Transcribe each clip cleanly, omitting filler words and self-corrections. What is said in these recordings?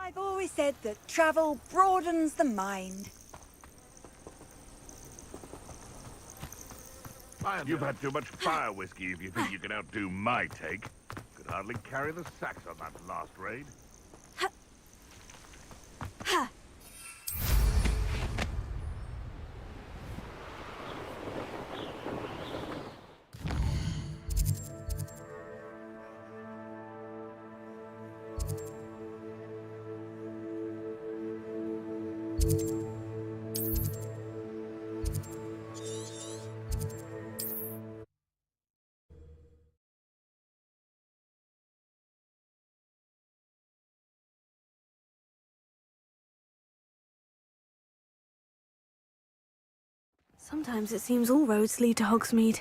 I've always said that travel broadens the mind. You've had too much fire whiskey if you think you can outdo my take. Could hardly carry the sacks on that last raid. Sometimes it seems all roads lead to Hogsmeade.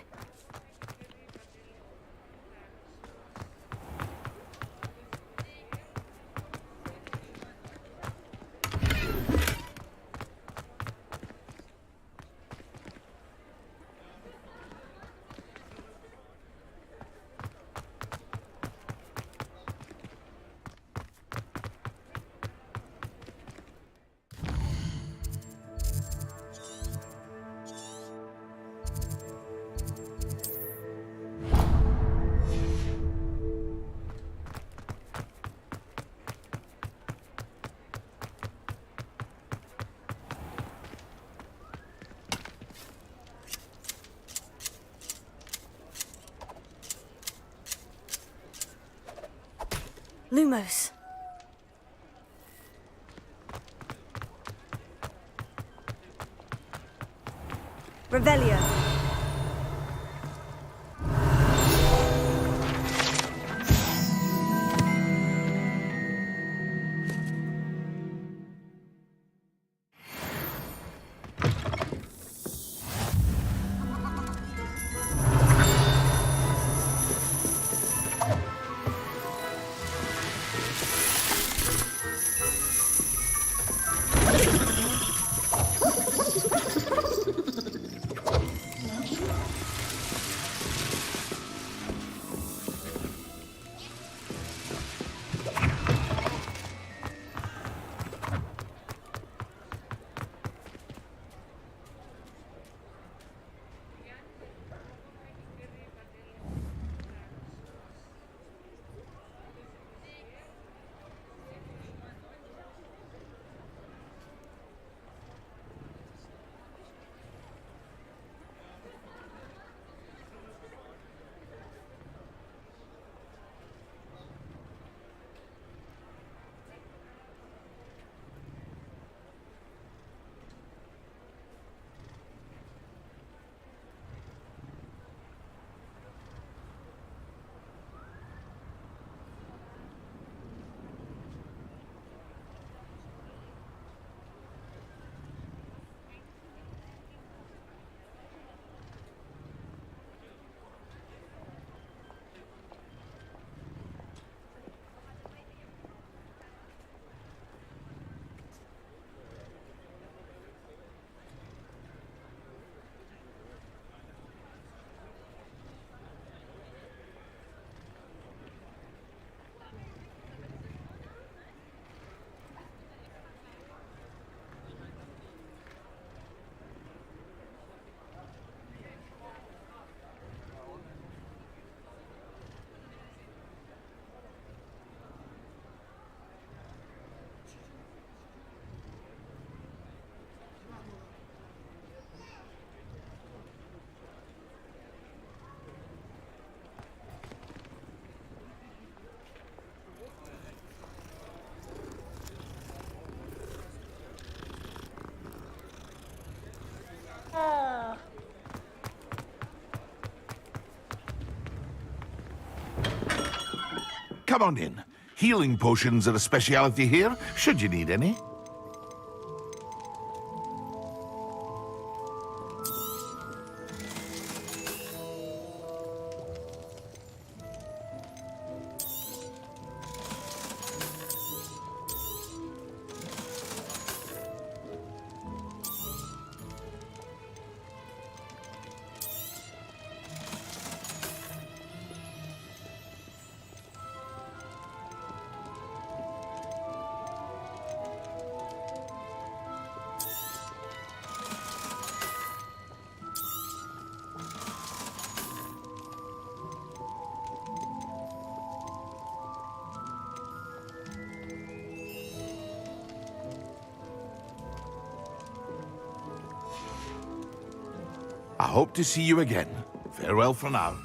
Lumos. Revelio. Come on in. Healing potions are a speciality here, should you need any. hope to see you again. Farewell for now.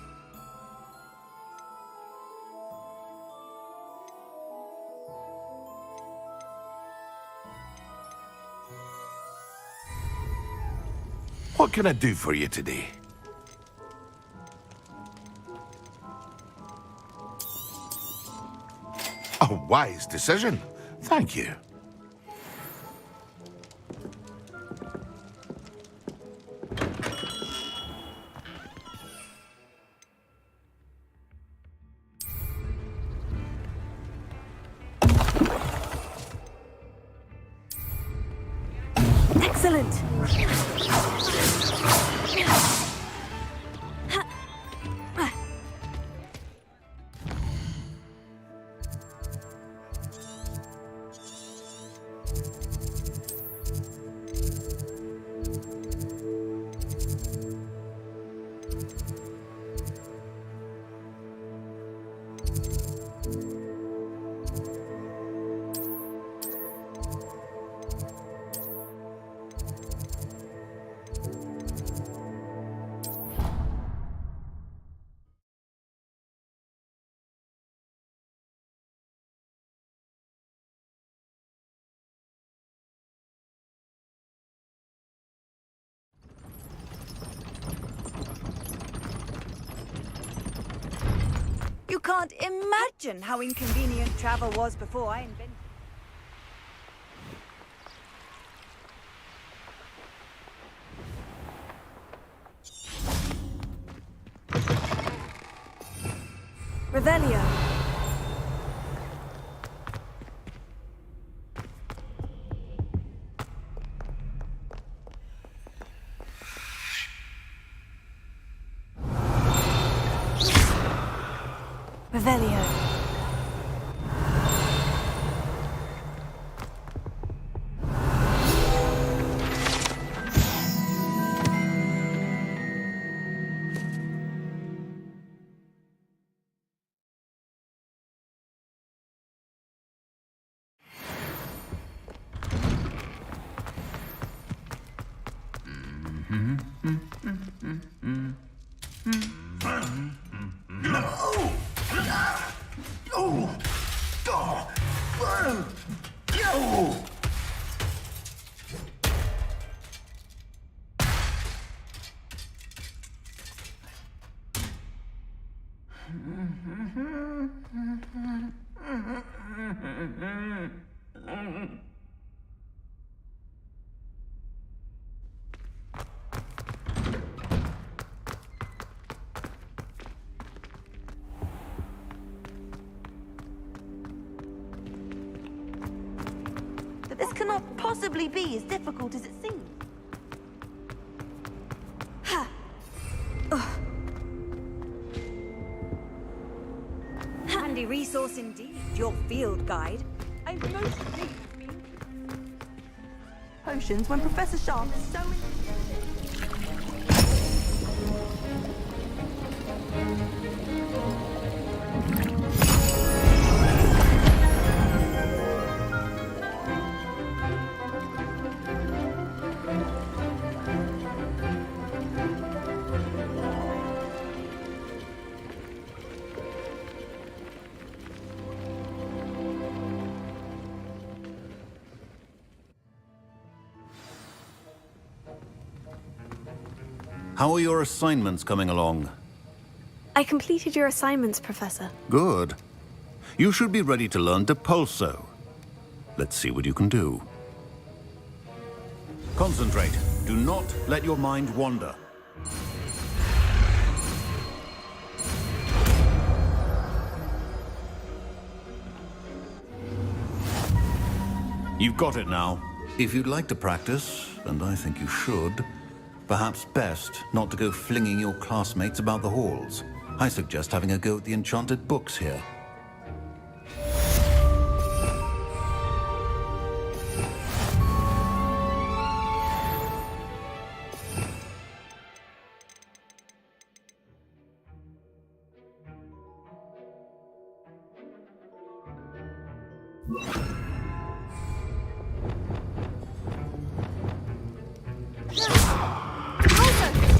What can I do for you today? A wise decision. Thank you. Excellent. You can't imagine how inconvenient travel was before I invented. Revelio. Revelio. But this cannot possibly be as difficult as it seems. Handy resource indeed, your field guide. I most hate me. Potions when Professor Sharp is so How are your assignments coming along? I completed your assignments, Professor. Good. You should be ready to learn Depulso. Let's see what you can do. Concentrate. Do not let your mind wander. You've got it now. If you'd like to practice, and I think you should, perhaps best not to go flinging your classmates about the halls. I suggest having a go at the enchanted books here.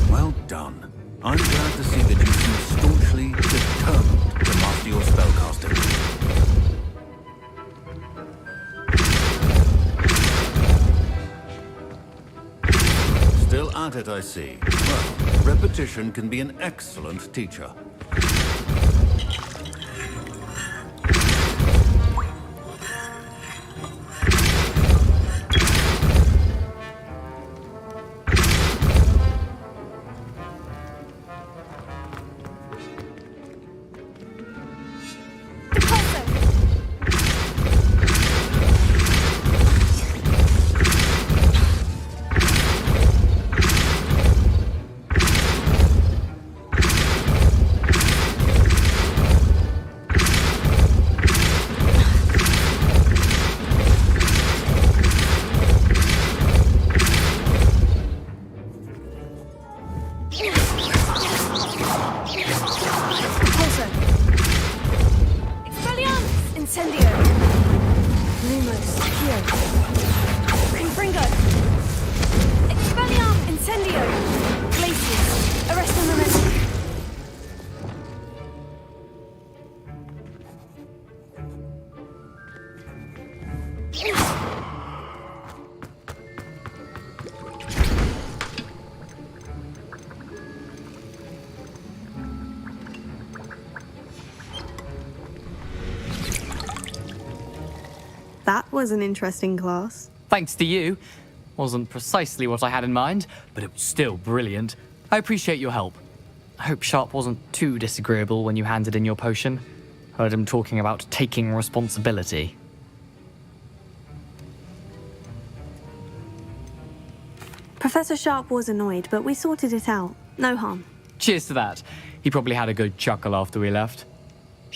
Well I'm glad to see that you seem staunchly determined to master your spellcasting. Still at it, I see. Well, repetition can be an excellent teacher. That was an interesting class. Thanks to you. Wasn't precisely what I had in mind, but it was still brilliant. I appreciate your help. I hope Sharp wasn't too disagreeable when you handed in your potion. Heard him talking about taking responsibility. Professor Sharp was annoyed, but we sorted it out. No harm. Cheers to that. He probably had a good chuckle after we left.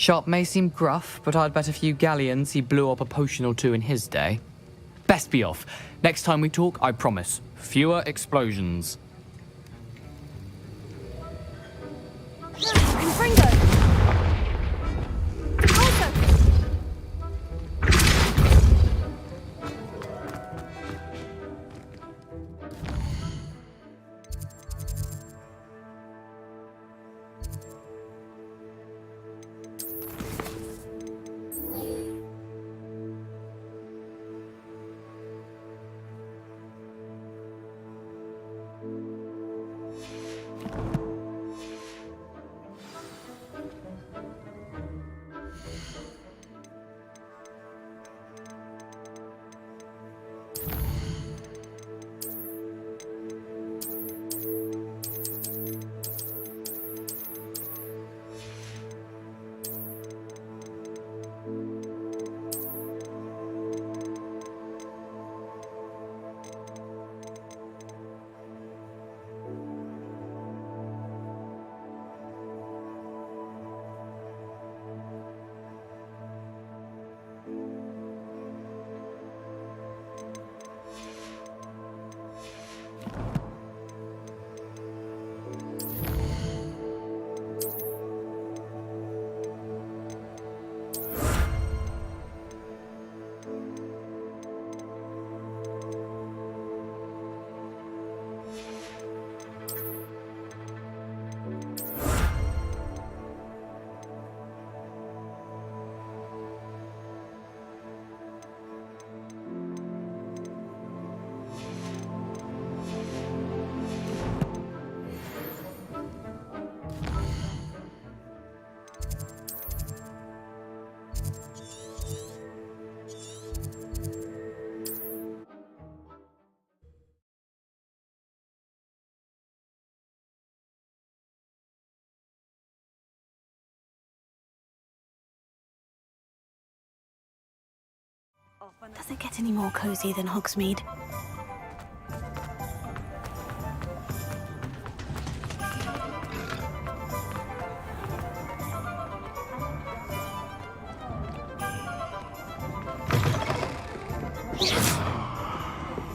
Sharp may seem gruff, but I'd bet a few galleons he blew up a potion or two in his day. Best be off. Next time we talk, I promise, fewer explosions. Confringo! Does it get any more cozy than Hogsmeade?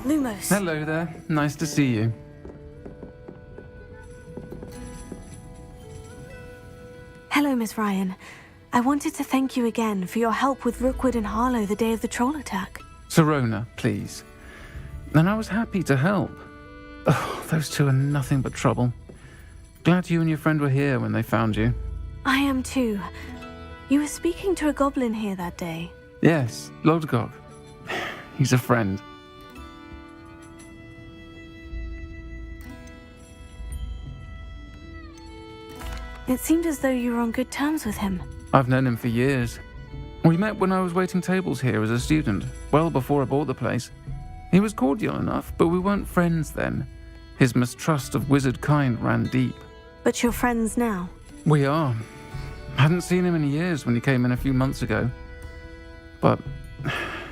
Lumos. Hello there. Nice to see you. Hello, Miss Ryan. I wanted to thank you again for your help with Rookwood and Harlow the day of the troll attack. Serona, please. And I was happy to help. Oh, those two are nothing but trouble. Glad you and your friend were here when they found you. I am too. You were speaking to a goblin here that day. Yes, Lodgok. He's a friend. It seemed as though you were on good terms with him. I've known him for years. We met when I was waiting tables here as a student, well before I bought the place. He was cordial enough, but we weren't friends then. His mistrust of wizard kind ran deep. But you're friends now. We are. Hadn't seen him in years when he came in a few months ago. But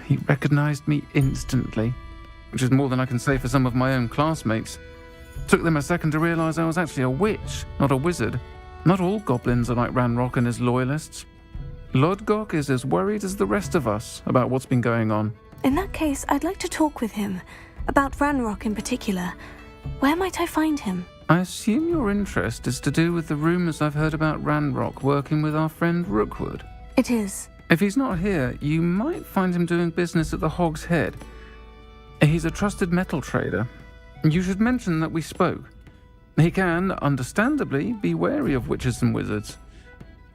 he recognized me instantly, which is more than I can say for some of my own classmates. Took them a second to realize I was actually a witch, not a wizard. Not all goblins are like Ranrock and his loyalists. Lodgok is as worried as the rest of us about what's been going on. In that case, I'd like to talk with him. About Ranrock in particular. Where might I find him? I assume your interest is to do with the rumors I've heard about Ranrock working with our friend Rookwood. It is. If he's not here, you might find him doing business at the Hog's Head. He's a trusted metal trader. You should mention that we spoke. He can, understandably, be wary of witches and wizards,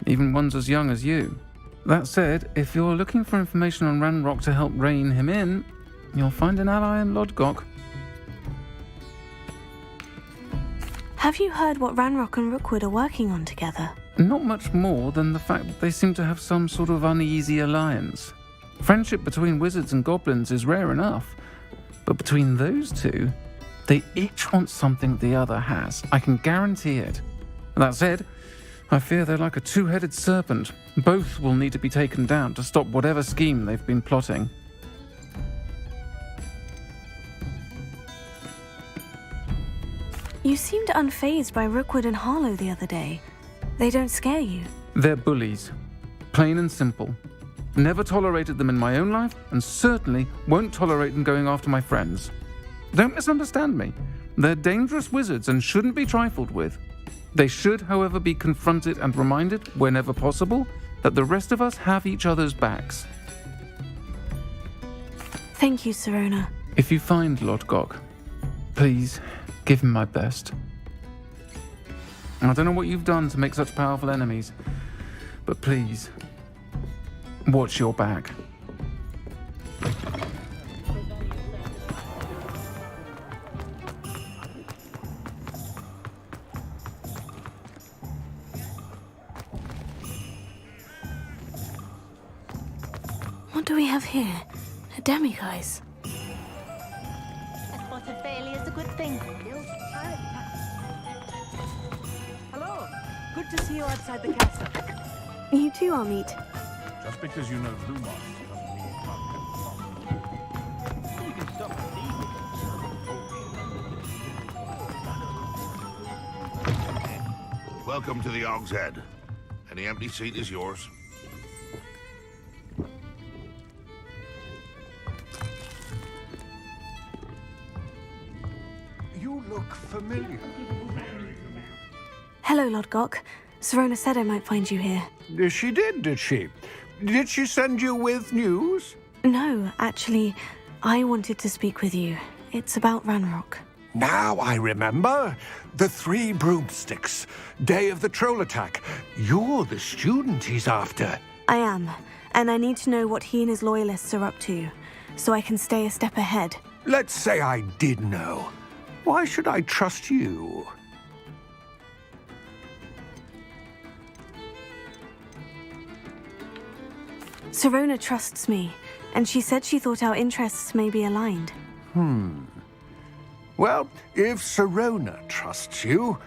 even ones as young as you. That said, if you're looking for information on Ranrock to help rein him in, you'll find an ally in Lodgok. Have you heard what Ranrock and Rookwood are working on together? Not much more than the fact that they seem to have some sort of uneasy alliance. Friendship between wizards and goblins is rare enough, but between those two, they each want something the other has. I can guarantee it. That said, I fear they're like a two-headed serpent. Both will need to be taken down to stop whatever scheme they've been plotting. You seemed unfazed by Rookwood and Harlow the other day. They don't scare you. They're bullies. Plain and simple. Never tolerated them in my own life, and certainly won't tolerate them going after my friends. Don't misunderstand me. They're dangerous wizards and shouldn't be trifled with. They should, however, be confronted and reminded, whenever possible, that the rest of us have each other's backs. Thank you, Sirona. If you find Lodgok, please give him my best. I don't know what you've done to make such powerful enemies, but please, watch your back. What do we have here? A demiguise. I thought a failure is a good thing. Hello. Good to see you outside the castle. You too, Amit. Just because you know Lumos doesn't mean you can't get You can stop Welcome to the Hog's Head. Any empty seat is yours. You look familiar. Hello, Lodgok. Sirona said I might find you here. She did she? Did she send you with news? No, actually, I wanted to speak with you. It's about Ranrock. Now I remember. The 3 broomsticks. Day of the troll attack. You're the student he's after. I am, and I need to know what he and his loyalists are up to, so I can stay a step ahead. Let's say I did know. Why should I trust you? Sirona trusts me, and she said she thought our interests may be aligned. Well, if Sirona trusts you,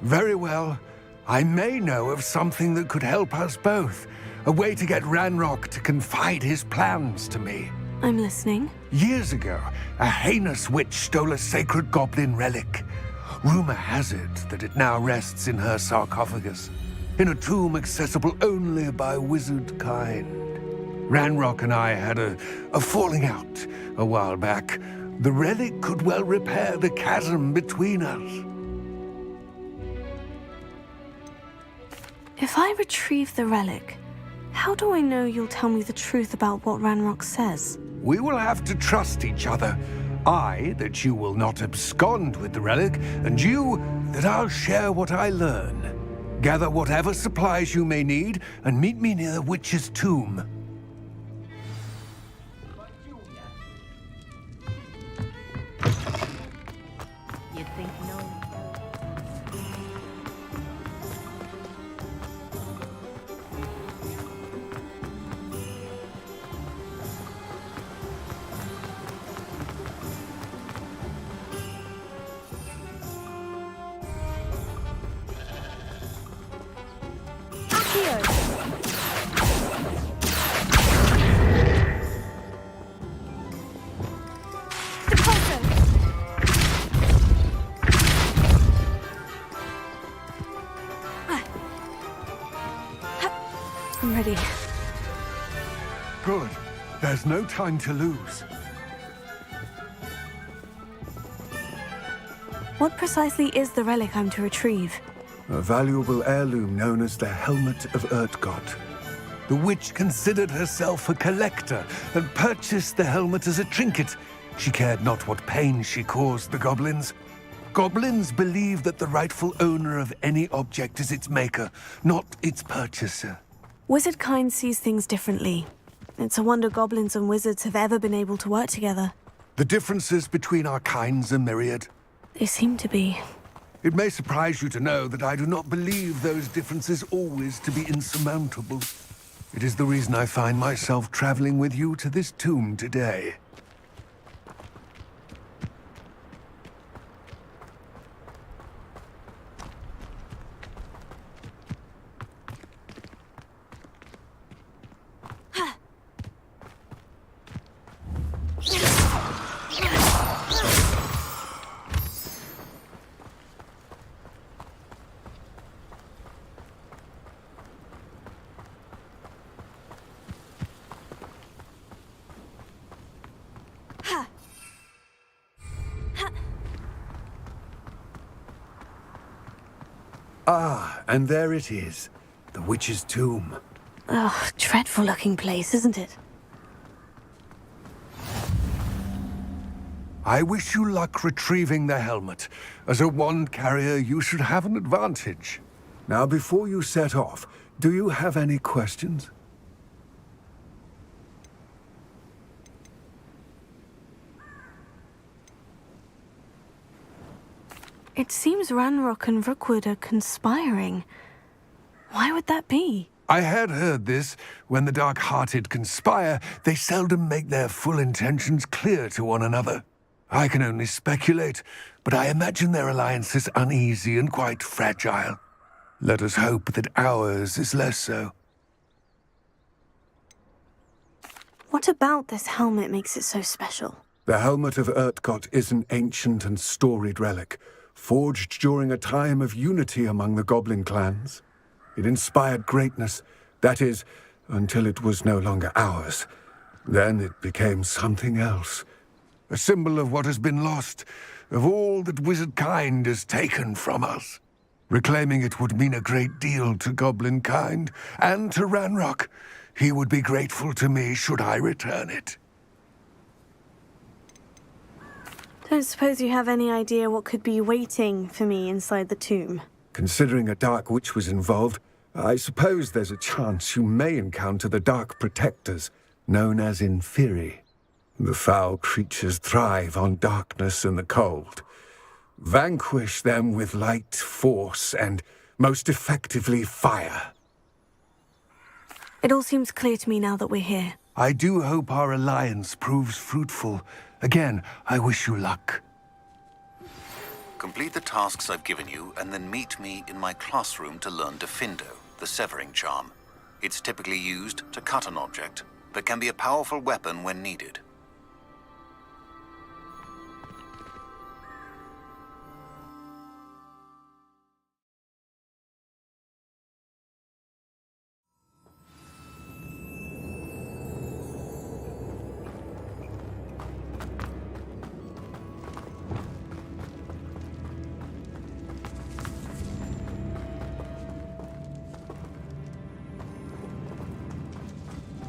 very well. I may know of something that could help us both. A way to get Ranrock to confide his plans to me. I'm listening. Years ago, a heinous witch stole a sacred goblin relic. Rumor has it that it now rests in her sarcophagus, in a tomb accessible only by wizard kind. Ranrock and I had a falling out a while back. The relic could well repair the chasm between us. If I retrieve the relic, how do I know you'll tell me the truth about what Ranrock says? We will have to trust each other. I, that you will not abscond with the relic, and you, that I'll share what I learn. Gather whatever supplies you may need, and meet me near the witch's tomb. You think no? Accio! Depulso! I'm ready. Good. There's no time to lose. What precisely is the relic I'm to retrieve? A valuable heirloom known as the Helmet of Urtkot. The witch considered herself a collector and purchased the helmet as a trinket. She cared not what pain she caused the goblins. Goblins believe that the rightful owner of any object is its maker, not its purchaser. Wizard kind sees things differently. It's a wonder goblins and wizards have ever been able to work together. The differences between our kinds are myriad. They seem to be. It may surprise you to know that I do not believe those differences always to be insurmountable. It is the reason I find myself traveling with you to this tomb today. Ah, and there it is. The witch's tomb. Oh, dreadful looking place, isn't it? I wish you luck retrieving the helmet. As a wand carrier, you should have an advantage. Now, before you set off, do you have any questions? It seems Ranrock and Rookwood are conspiring. Why would that be? I had heard this. When the dark-hearted conspire, they seldom make their full intentions clear to one another. I can only speculate, but I imagine their alliance is uneasy and quite fragile. Let us hope that ours is less so. What about this helmet makes it so special? The Helmet of Urtkot is an ancient and storied relic, forged during a time of unity among the goblin clans. It inspired greatness, that is, until it was no longer ours. Then it became something else. A symbol of what has been lost, of all that wizard kind has taken from us. Reclaiming it would mean a great deal to goblin kind, and to Ranrock. He would be grateful to me should I return it. Don't suppose you have any idea what could be waiting for me inside the tomb? Considering a dark witch was involved, I suppose there's a chance you may encounter the Dark Protectors, known as Inferi. The foul creatures thrive on darkness and the cold. Vanquish them with light, force, and, most effectively, fire. It all seems clear to me now that we're here. I do hope our alliance proves fruitful. Again, I wish you luck. Complete the tasks I've given you, and then meet me in my classroom to learn Defindo, the severing charm. It's typically used to cut an object, but can be a powerful weapon when needed.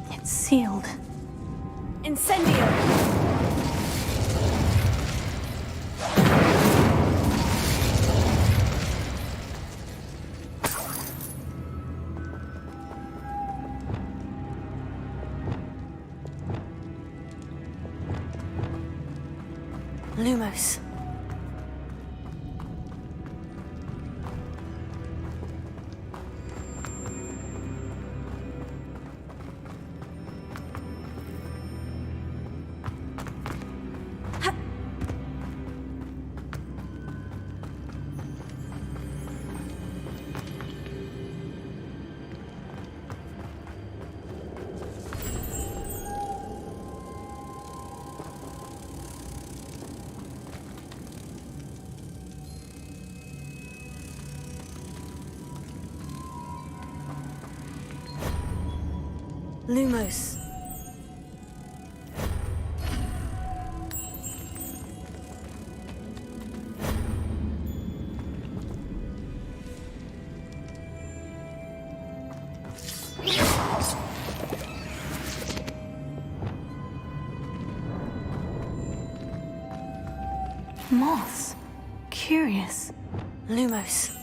It's sealed. Incendio! Lumos. Lumos. Moths. Curious. Lumos.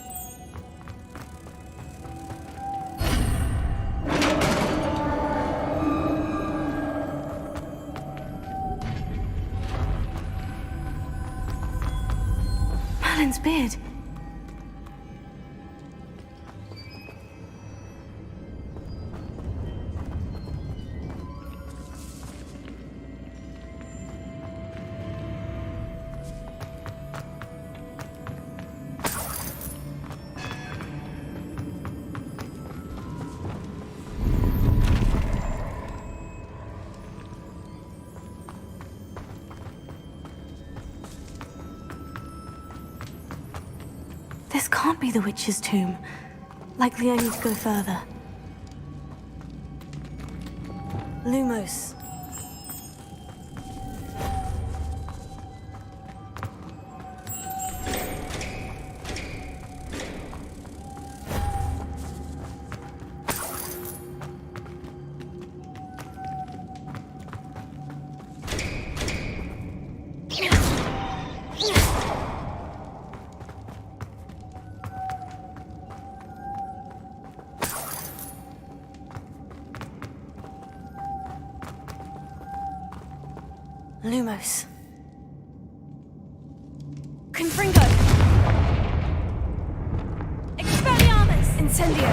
Merlin's beard. This can't be the witch's tomb. Likely I need to go further. Lumos. Lumos. Confringo! Expelliarmus! Incendio!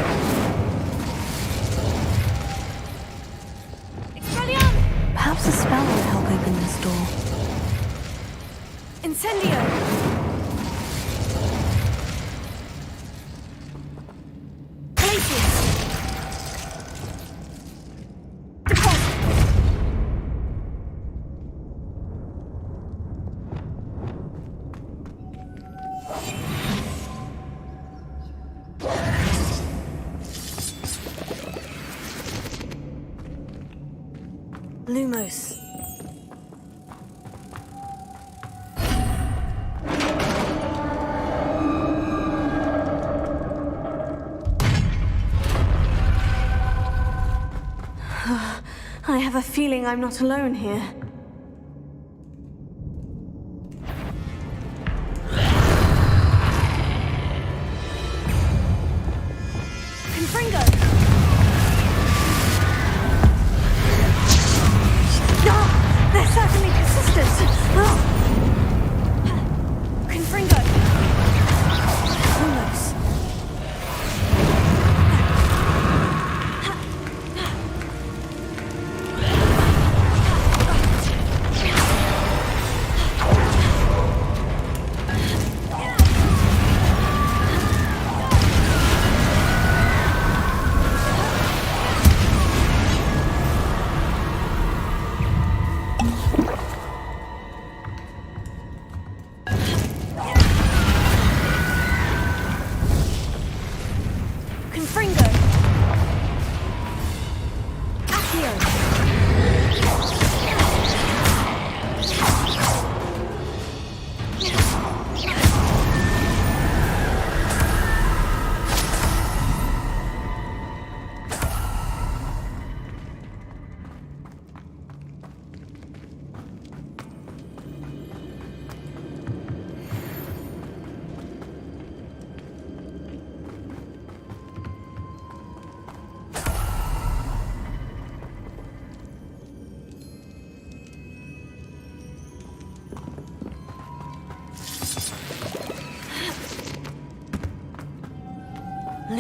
Expelliarmus! Perhaps a spell will help open this door. Incendio! Lumos. I have a feeling I'm not alone here. Confringo! They're certainly persistent. Confringo. Lumos.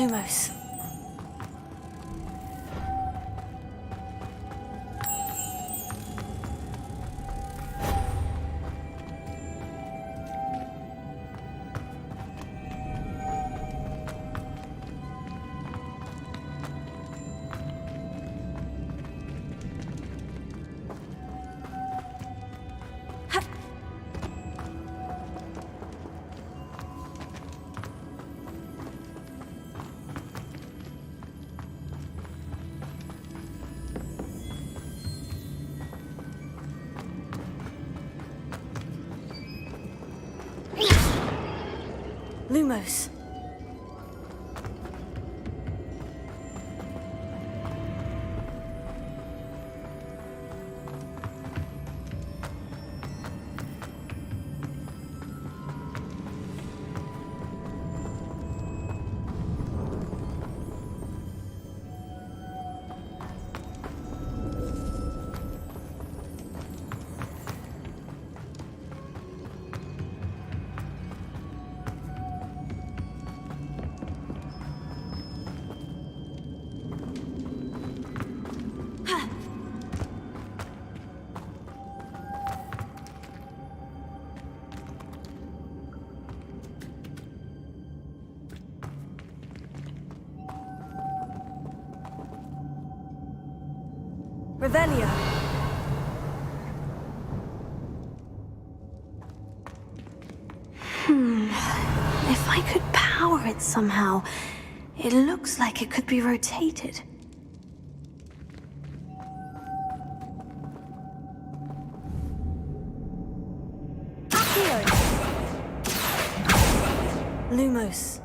Lumos. Lumos. Revelio. If I could power it somehow, it looks like it could be rotated. Accio. Lumos.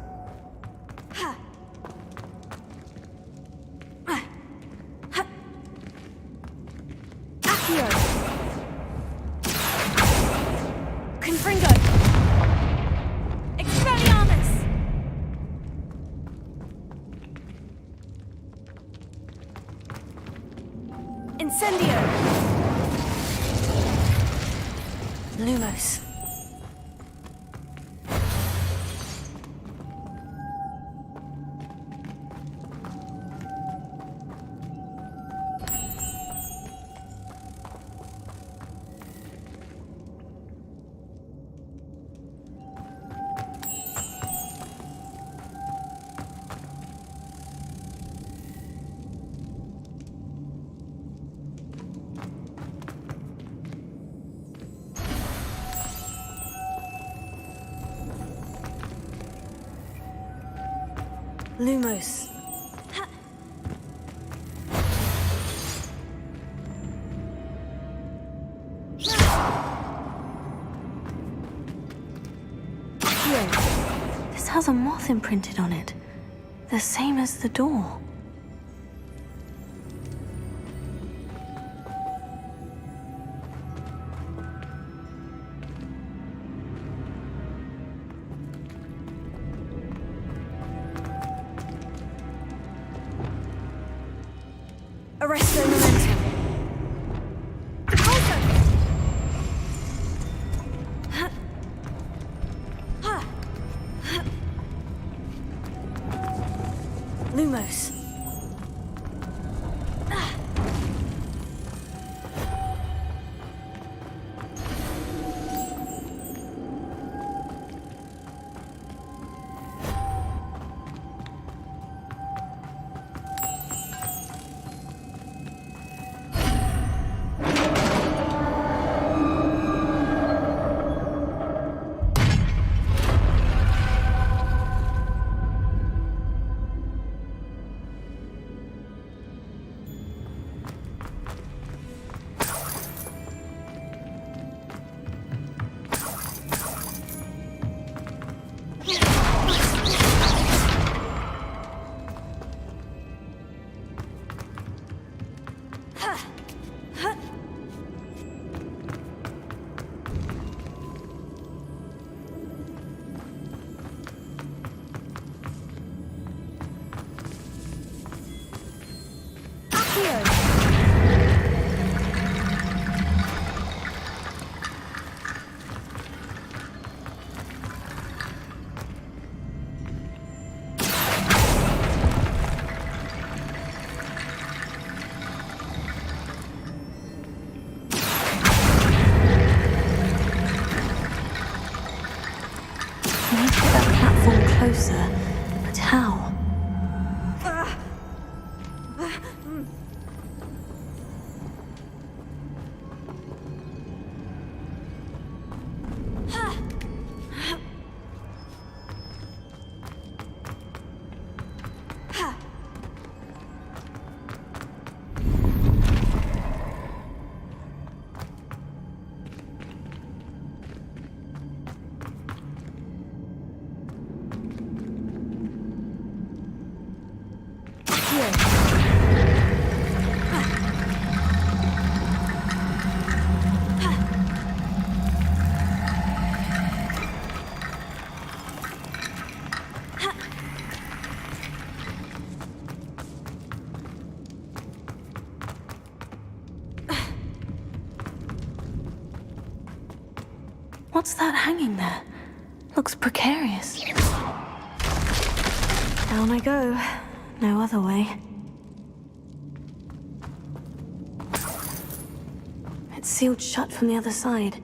Confringo! Expelliarmus! Incendio! Lumos. Lumos. This has a moth imprinted on it, the same as the door. Arresto momentum. Repulsor! Lumos. What's that hanging there? Looks precarious. Down I go. No other way. It's sealed shut from the other side.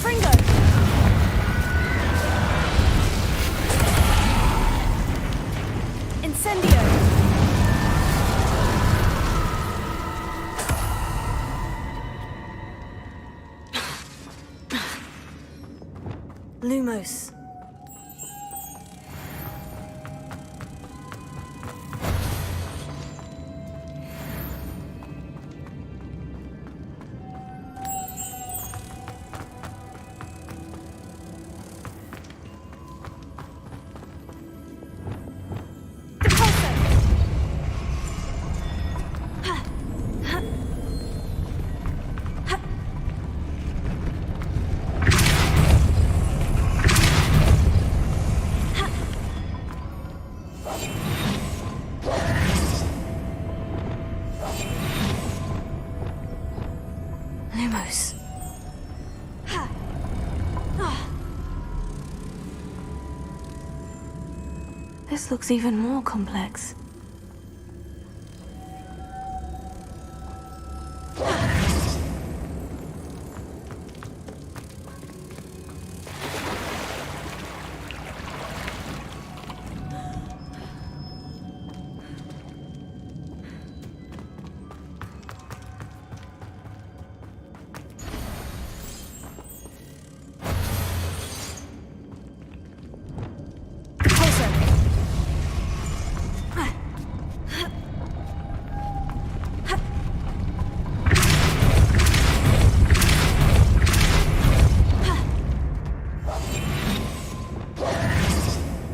Confringo! Incendio! Lumos. Lumos. This looks even more complex.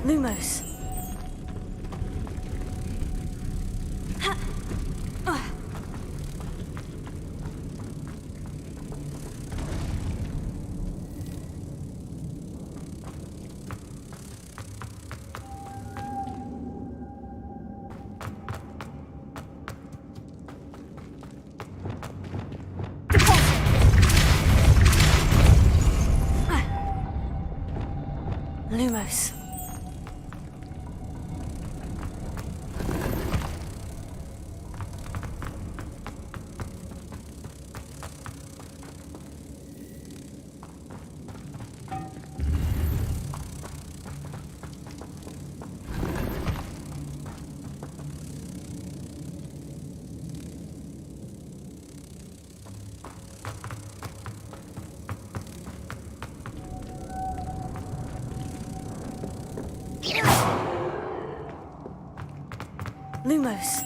Lumos. Lumos. Lumos.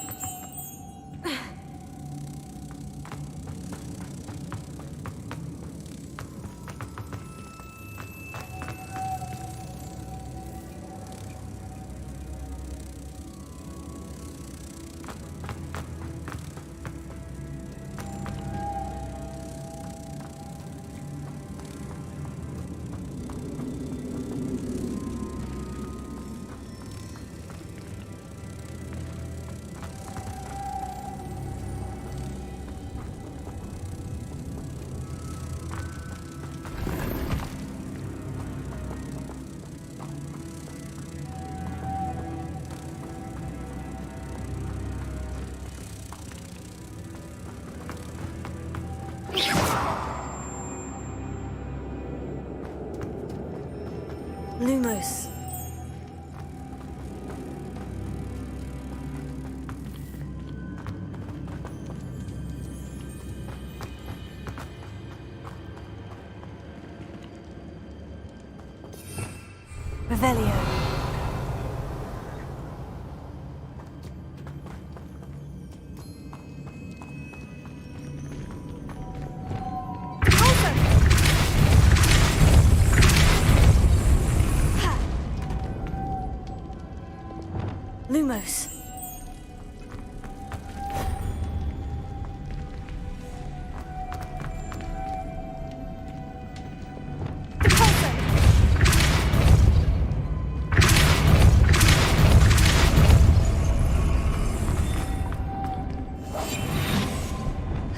Lumos. Revelio. Lumos.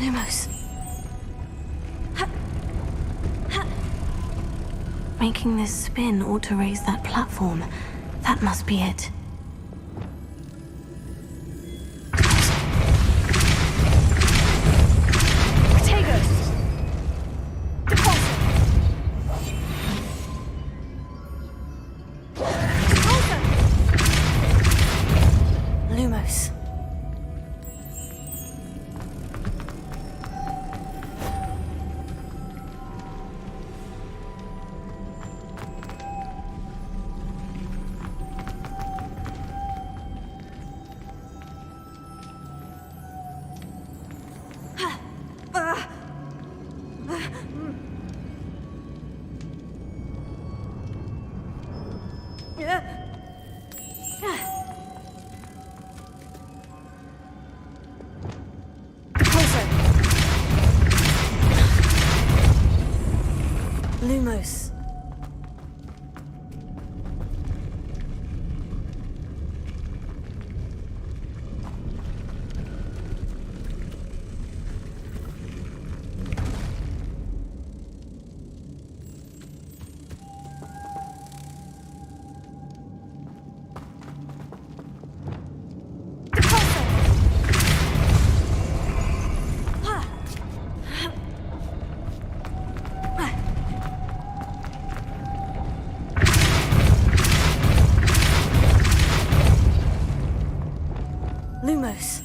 Lumos. Making this spin ought to raise that platform. That must be it. Closer. Lumos. Lumos.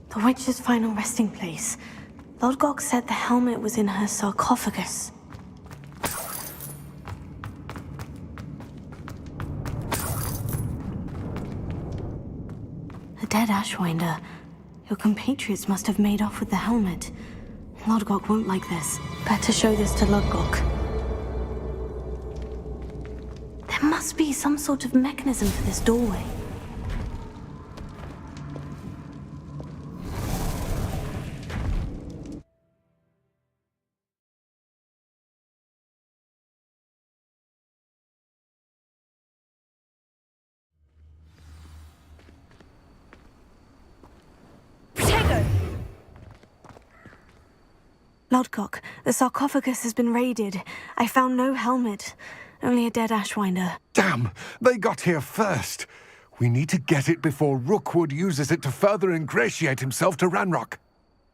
The witch's final resting place. Lodgok said the helmet was in her sarcophagus. A dead Ashwinder. Your compatriots must have made off with the helmet. Lodgok won't like this. Better show this to Lodgok. There must be some sort of mechanism for this doorway. Lodgok, the sarcophagus has been raided. I found no helmet, only a dead Ashwinder. Damn! They got here first. We need to get it before Rookwood uses it to further ingratiate himself to Ranrock.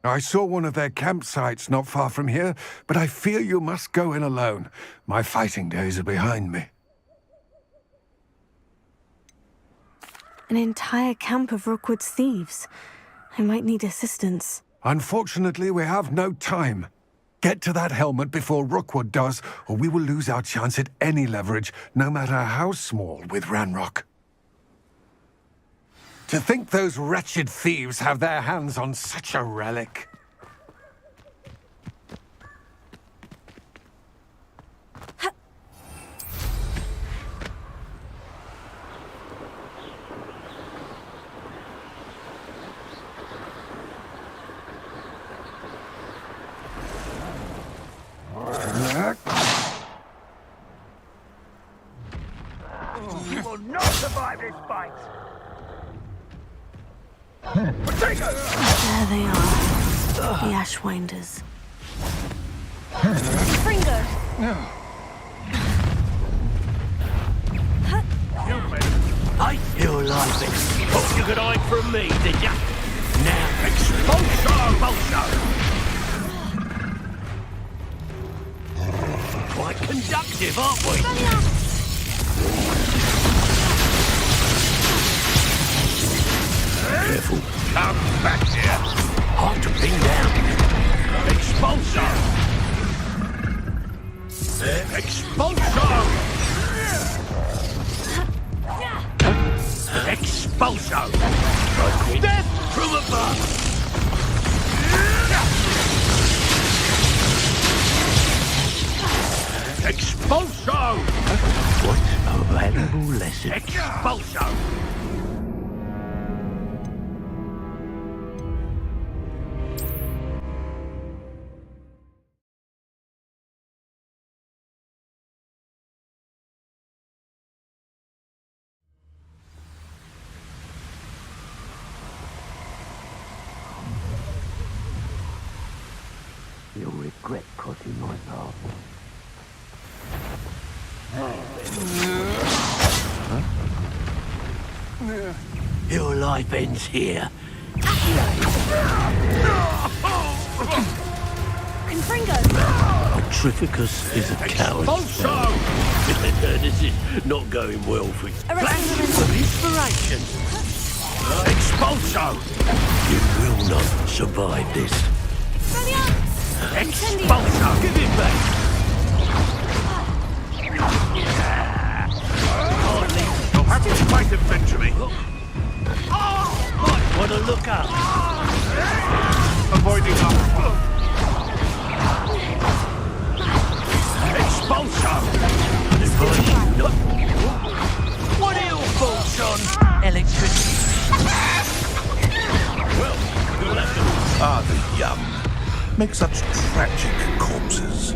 I saw one of their campsites not far from here, but I fear you must go in alone. My fighting days are behind me. An entire camp of Rookwood's thieves. I might need assistance. Unfortunately, we have no time. Get to that helmet before Rookwood does, or we will lose our chance at any leverage, no matter how small, with Ranrock. To think those wretched thieves have their hands on such a relic. You will not survive this fight! Take her! There they are, the Ashwinders. Fringo! I feel like it. Thought you could hide from me, did ya? Now, expulso! Quite conductive, aren't we? Careful. Come back here! Hard to pin down. Expulso! Expulso! Expulso! Death from above! Expulso! What a valuable lesson. Expulso! You'll regret crossing my path. Your life ends here. Confringo! Petrificus is a coward. Expulso! This is not going well for you. Arresting Flash of inspiration. Expulso! You will not survive this. Expulso! Give it back! You'll have to fight eventually. Might want to look up. Avoiding us. Expulso! Advise you not. What are your thoughts on electricity? Well, you'll have to... Ah, the young make such tragic corpses.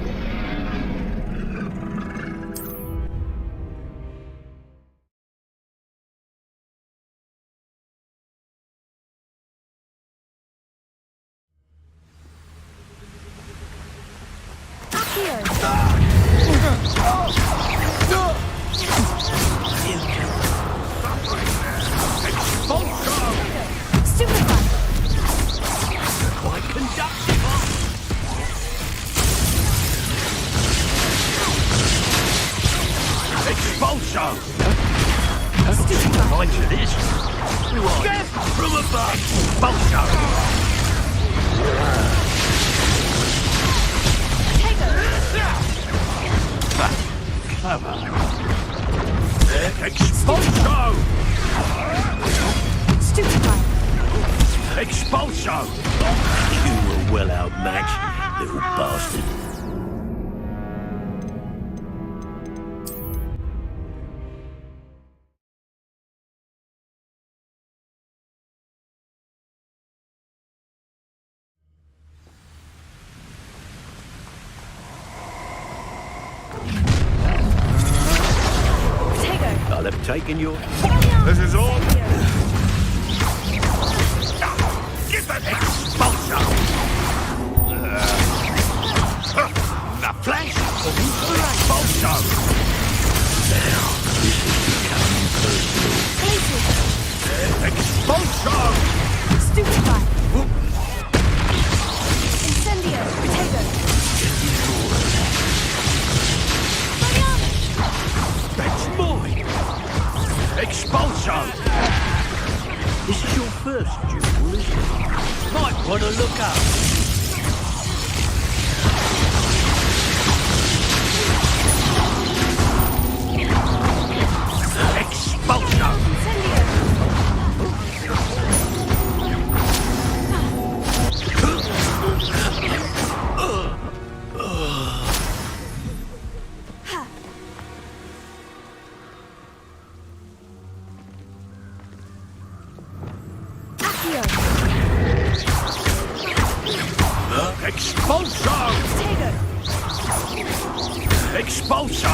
Quite conductive, huh? Expulso! Right to this. Who are you? From above! Expulso! Clever. Expulso! Expulso! You were well outmatched, little bastard. I'll have taken your... This is all. Get that expulso! The flash of expulso! Now, this is becoming personal. Expulso! That's mine! Expulso! This is your first duel, isn't it? Might want to look up. Expulso! Expulso! Expulso!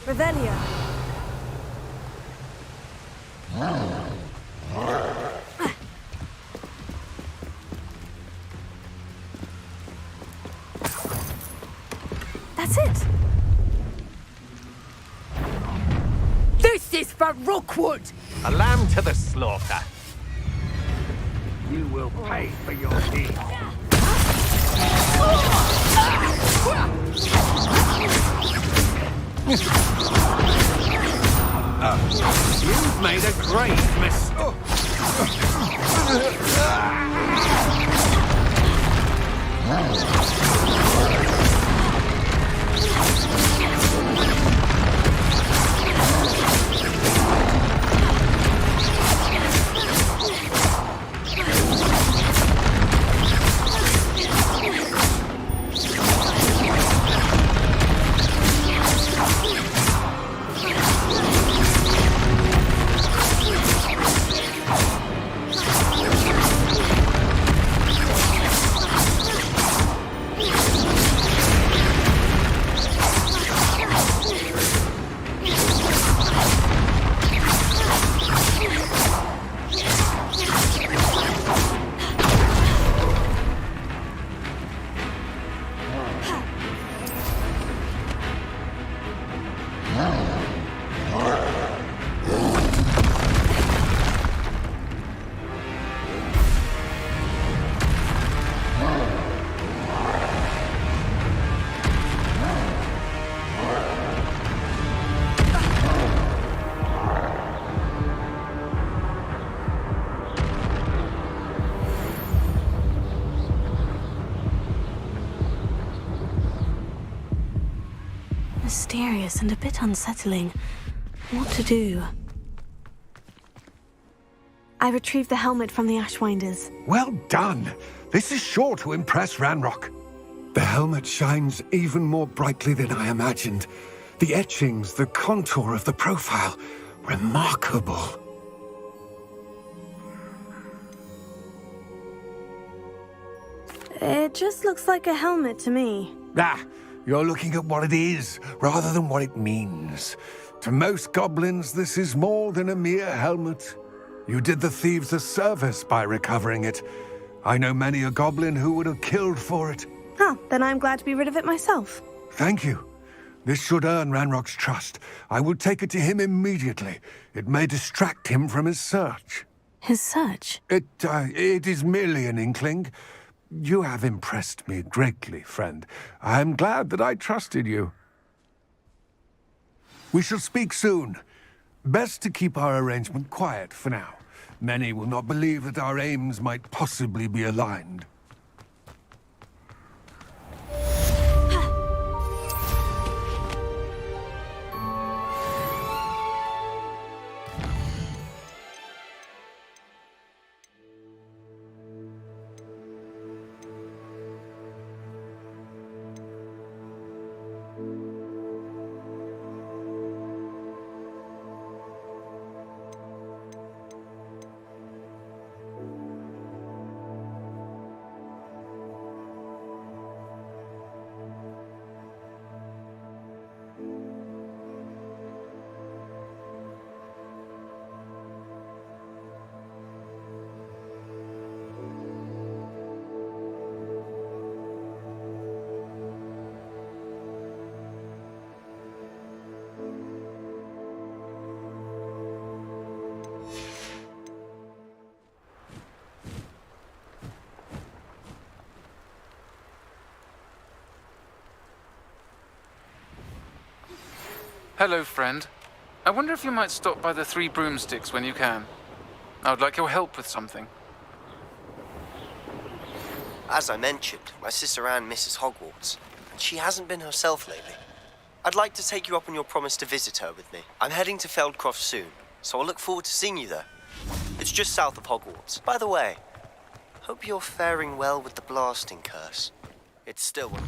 Revelio. That's it. This is for Rookwood! A lamb to the slaughter. You will pay for your deeds. You've made a grave mistake. Mysterious and a bit unsettling. What to do? I retrieved the helmet from the Ashwinders. Well done. This is sure to impress Ranrock. The helmet shines even more brightly than I imagined. The etchings, the contour of the profile. Remarkable. It just looks like a helmet to me. Ah, you're looking at what it is, rather than what it means. To most goblins, this is more than a mere helmet. You did the thieves a service by recovering it. I know many a goblin who would have killed for it. Oh, then I'm glad to be rid of it myself. Thank you. This should earn Ranrock's trust. I will take it to him immediately. It may distract him from his search. His search? It is merely an inkling. You have impressed me greatly, friend. I am glad that I trusted you. We shall speak soon. Best to keep our arrangement quiet for now. Many will not believe that our aims might possibly be aligned. Hello, friend. I wonder if you might stop by the Three Broomsticks when you can. I would like your help with something. As I mentioned, my sister Anne misses Hogwarts, and she hasn't been herself lately. I'd like to take you up on your promise to visit her with me. I'm heading to Feldcroft soon, so I'll look forward to seeing you there. It's just south of Hogwarts. By the way, hope you're faring well with the blasting curse. It's still one.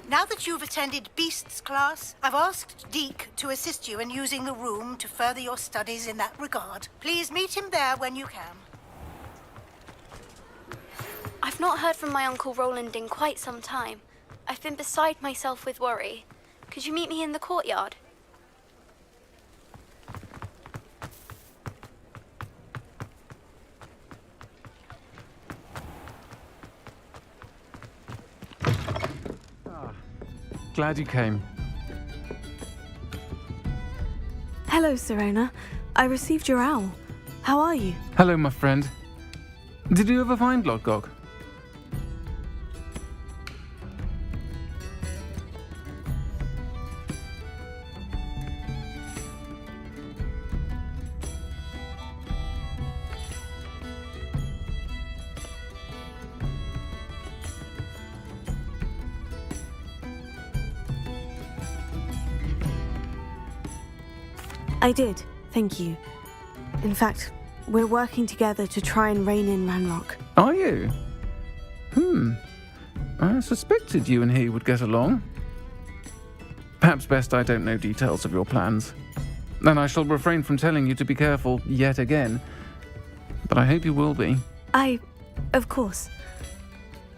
Now that you've attended Beasts class, I've asked Deke to assist you in using the room to further your studies in that regard. Please meet him there when you can. I've not heard from my Uncle Roland in quite some time. I've been beside myself with worry. Could you meet me in the courtyard? Glad you came. Hello, Serona. I received your owl. How are you? Hello, my friend. Did you ever find Lodgok? I did, thank you. In fact, we're working together to try and rein in Ranrock. Are you? I suspected you and he would get along. Perhaps best I don't know details of your plans. And I shall refrain from telling you to be careful yet again. But I hope you will be. Of course.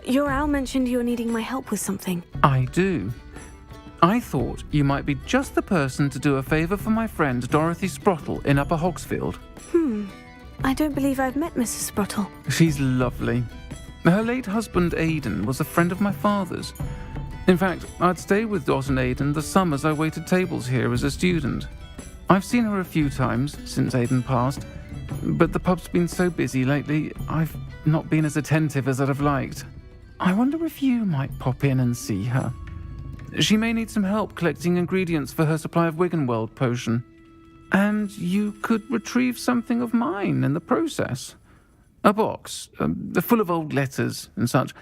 Your owl mentioned you're needing my help with something. I do. I thought you might be just the person to do a favour for my friend Dorothy Sprottle in Upper Hogsfield. I don't believe I've met Mrs. Sprottle. She's lovely. Her late husband Aidan was a friend of my father's. In fact, I'd stay with Dot and Aidan the summers I waited tables here as a student. I've seen her a few times since Aidan passed, but the pub's been so busy lately, I've not been as attentive as I'd have liked. I wonder if you might pop in and see her. She may need some help collecting ingredients for her supply of Wiggenweld potion. And you could retrieve something of mine in the process. A box, full of old letters and such.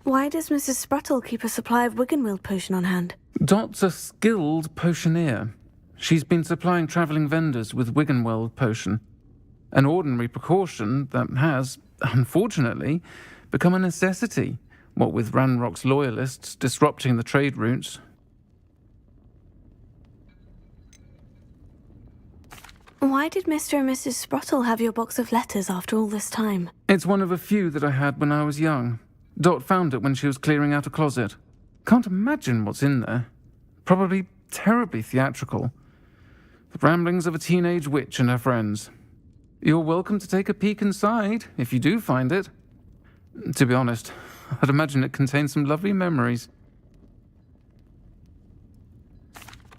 Why does Mrs. Sprottle keep a supply of Wiggenweld potion on hand? Dot's a skilled potioneer. She's been supplying travelling vendors with Wiggenweld potion. An ordinary precaution that has, unfortunately, become a necessity, what with Ranrock's loyalists disrupting the trade routes. Why did Mr. and Mrs. Sprottle have your box of letters after all this time? It's one of a few that I had when I was young. Dot found it when she was clearing out a closet. Can't imagine what's in there. Probably terribly theatrical. The ramblings of a teenage witch and her friends. You're welcome to take a peek inside, if you do find it. To be honest, I'd imagine it contains some lovely memories.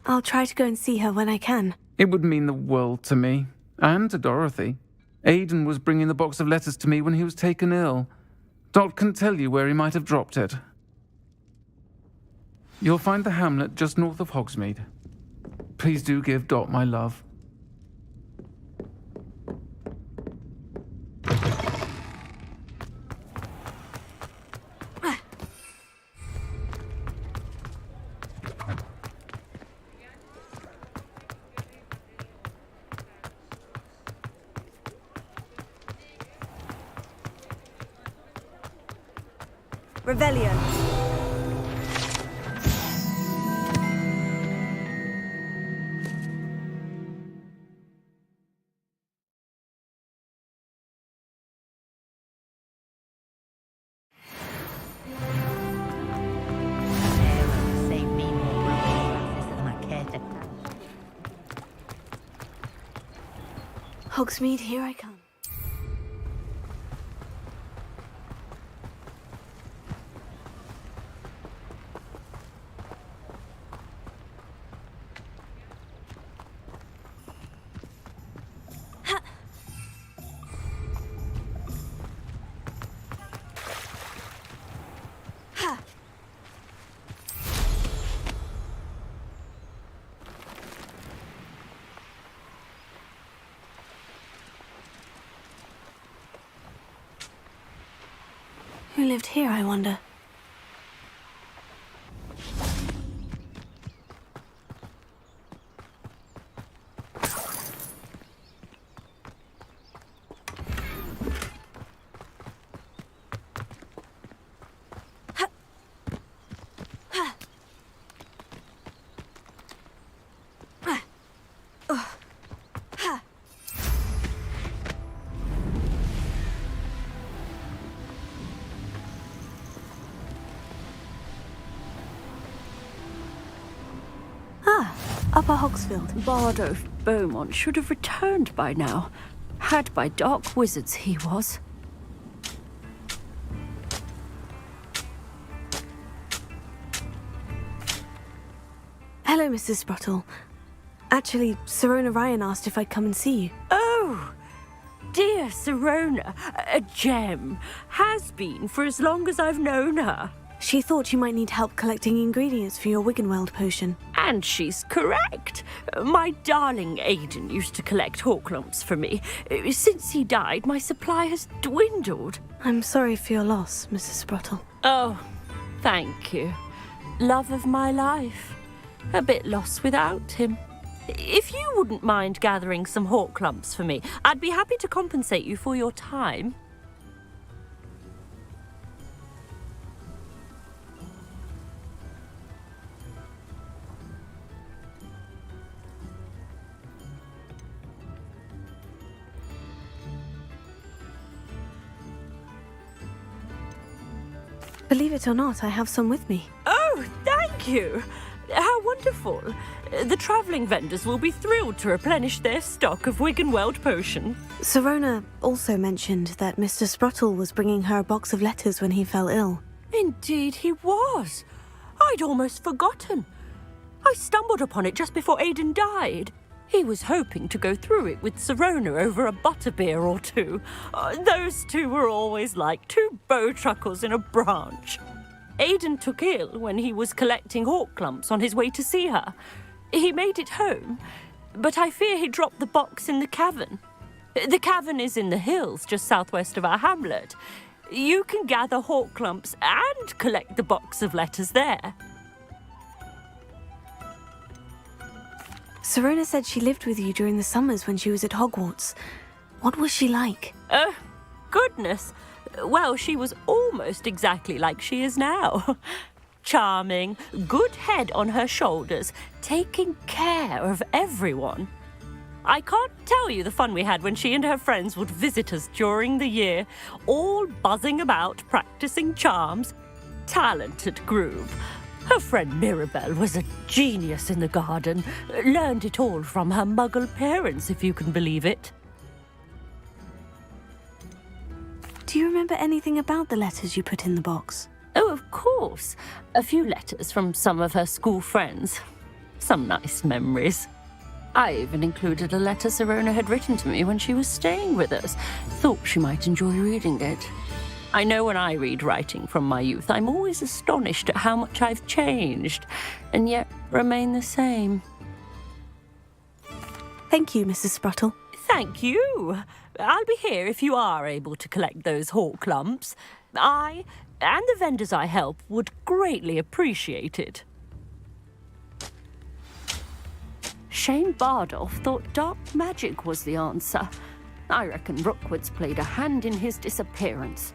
I'll try to go and see her when I can. It would mean the world to me, and to Dorothy. Aidan was bringing the box of letters to me when he was taken ill. Dot can tell you where he might have dropped it. You'll find the hamlet just north of Hogsmeade. Please do give Dot my love. Revelio. Hogsmeade, here I come. Who lived here, I wonder? Upper Hogsfield. Bardo Beaumont should have returned by now. Had by dark wizards he was. Hello, Mrs. Sprottle. Actually, Sirona Ryan asked if I'd come and see you. Oh, dear Sirona, a gem. Has been for as long as I've known her. She thought you might need help collecting ingredients for your Wiggenweld potion. And she's correct. My darling Aidan used to collect Horklumps for me. Since he died, my supply has dwindled. I'm sorry for your loss, Mrs. Sprottle. Oh, thank you. Love of my life. A bit lost without him. If you wouldn't mind gathering some Horklumps for me, I'd be happy to compensate you for your time. Believe it or not, I have some with me. Oh, thank you. How wonderful. The travelling vendors will be thrilled to replenish their stock of Wiggenweld potion. Sirona also mentioned that Mr. Sprottle was bringing her a box of letters when he fell ill. Indeed he was. I'd almost forgotten. I stumbled upon it just before Aidan died. He was hoping to go through it with Sirona over a butterbeer or two. Those two were always like two bowtruckles in a branch. Aidan took ill when he was collecting Horklumps on his way to see her. He made it home, but I fear he dropped the box in the cavern. The cavern is in the hills just southwest of our hamlet. You can gather Horklumps and collect the box of letters there. Sirona said she lived with you during the summers when she was at Hogwarts. What was she like? Goodness. Well, she was almost exactly like she is now. Charming, good head on her shoulders, taking care of everyone. I can't tell you the fun we had when she and her friends would visit us during the year, all buzzing about, practicing charms. Talented group. Her friend Mirabelle was a genius in the garden. Learned it all from her muggle parents, if you can believe it. Do you remember anything about the letters you put in the box? Oh, of course. A few letters from some of her school friends. Some nice memories. I even included a letter Sirona had written to me when she was staying with us. Thought she might enjoy reading it. I know when I read writing from my youth, I'm always astonished at how much I've changed, and yet remain the same. Thank you, Mrs. Sprottle. Thank you. I'll be here if you are able to collect those Horklumps. I, and the vendors I help, would greatly appreciate it. Shane Bardolph thought dark magic was the answer. I reckon Rookwood's played a hand in his disappearance.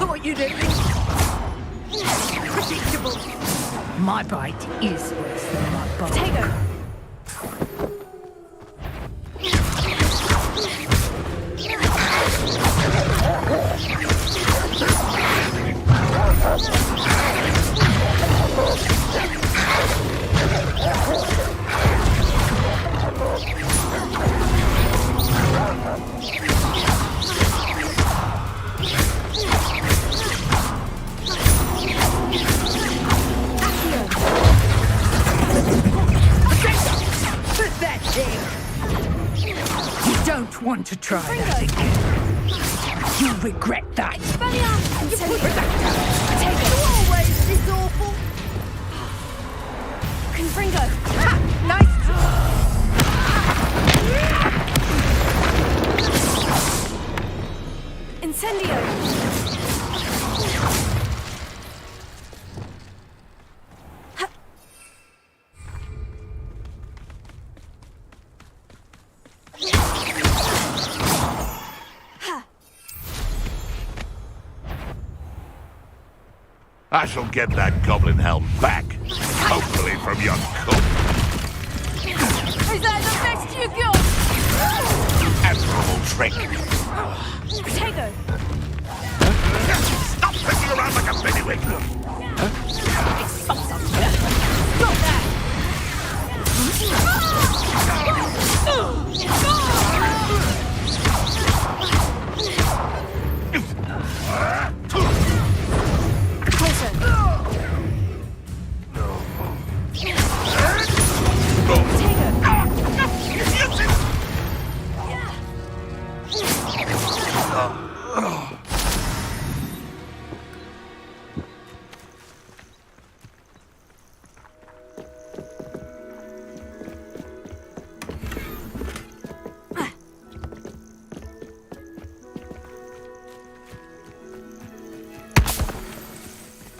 What you doing? Predictable. My bite is worse than my bite. Potato. You don't want to try that again. You'll regret that. You put that down. Potato. You always this awful. Confringo! Nice! Incendio! I shall get that goblin helm back. Hopefully from your cook. Is that the best you got? Admirable trick. Protego! Stop picking around like a baby. Got that!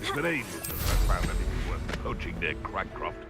It's been ages since I found anything worth poaching near Crackcroft.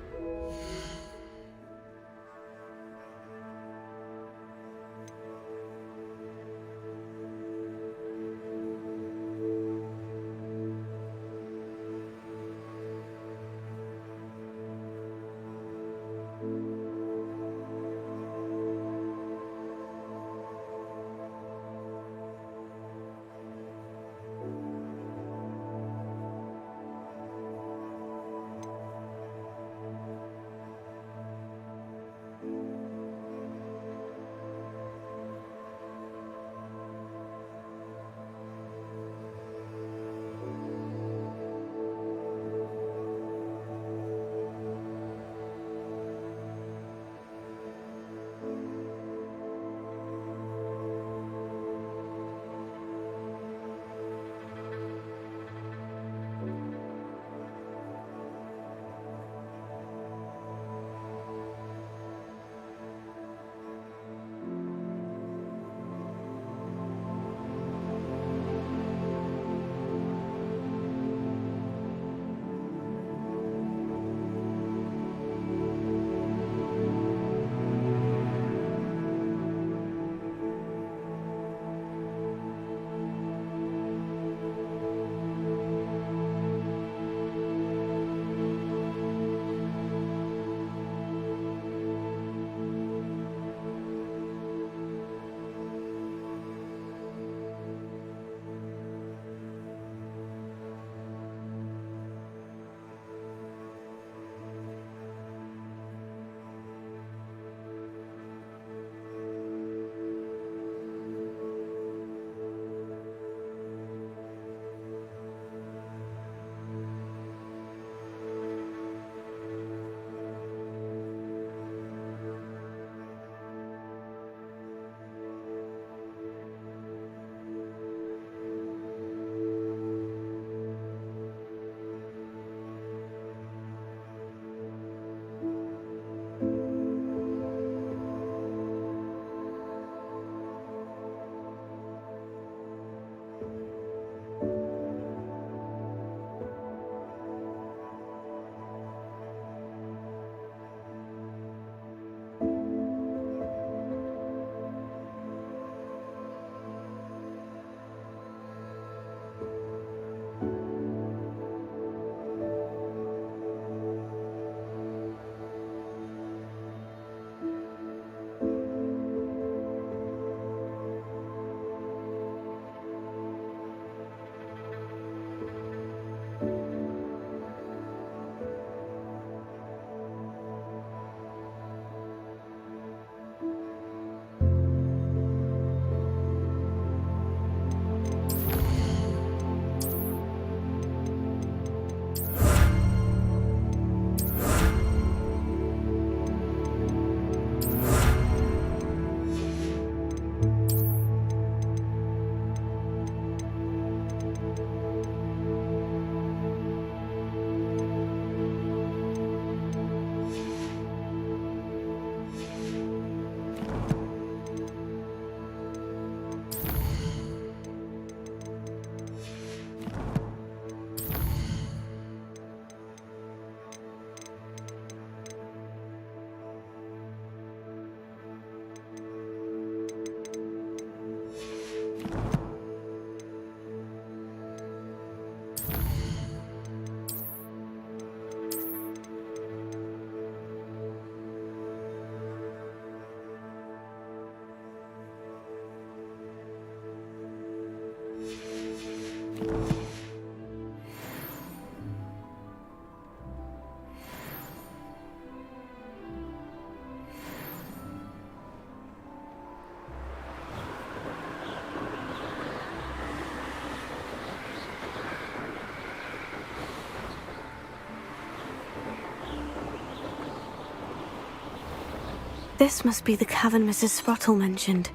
This must be the cavern Mrs. Sprottle mentioned.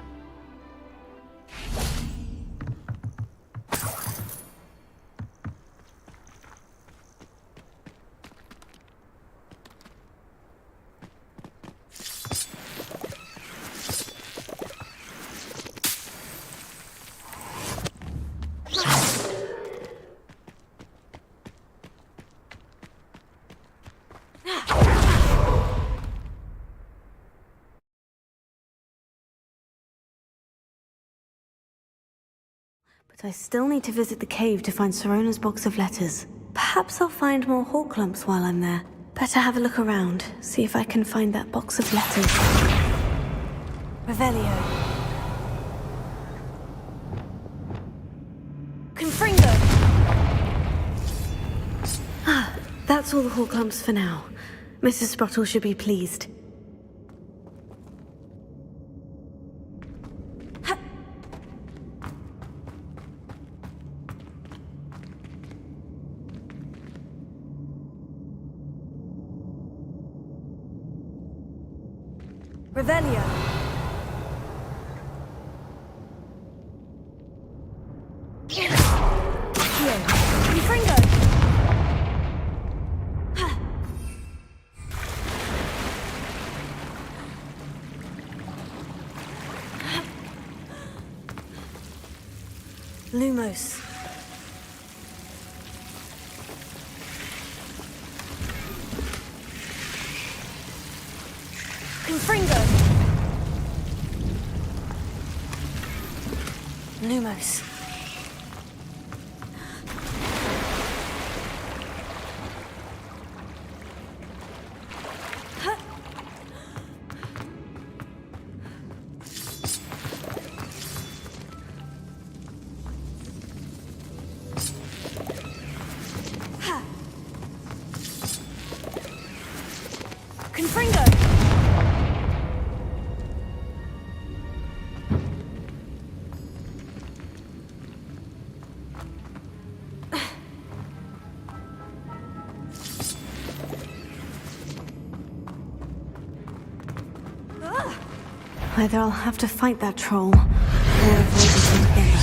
But I still need to visit the cave to find Sirona's box of letters. Perhaps I'll find more hawk lumps while I'm there. Better have a look around, see if I can find that box of letters. Revelio. Confringo. Ah, that's all the hawk lumps for now. Mrs. Sprottle should be pleased. Revelio. Confringo. Lumos. Confringo. Lumos. Confringo. Either I'll have to fight that troll, or avoid it altogether.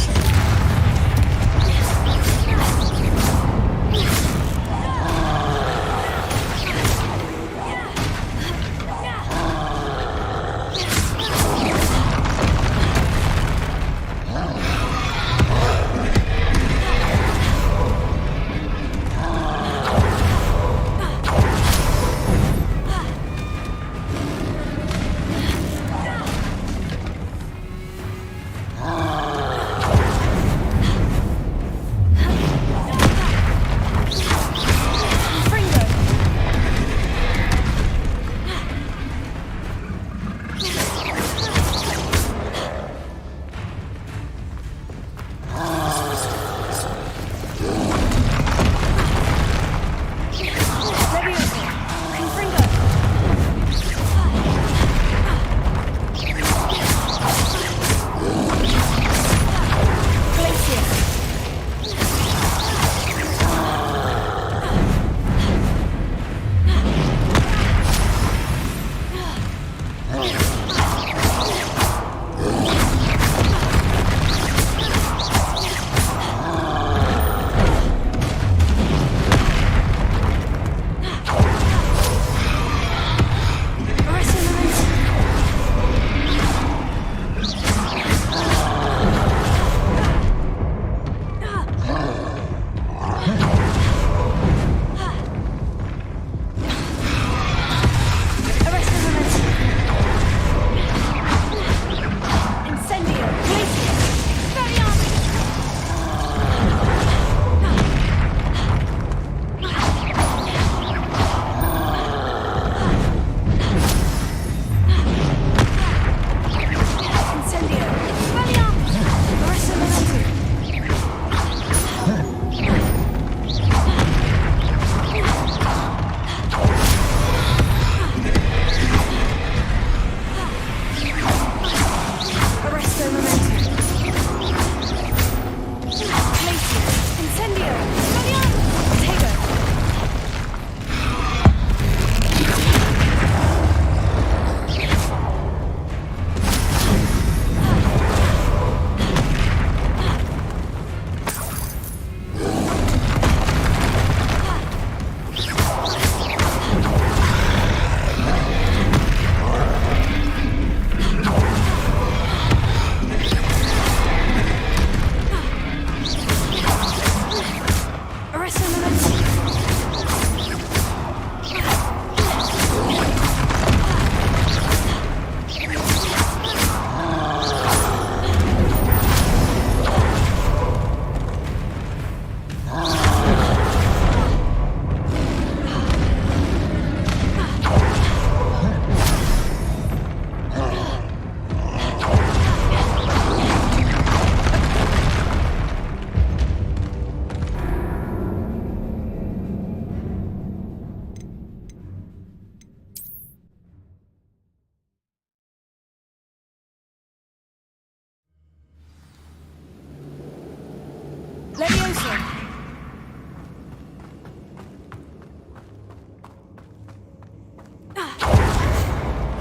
Leviosa!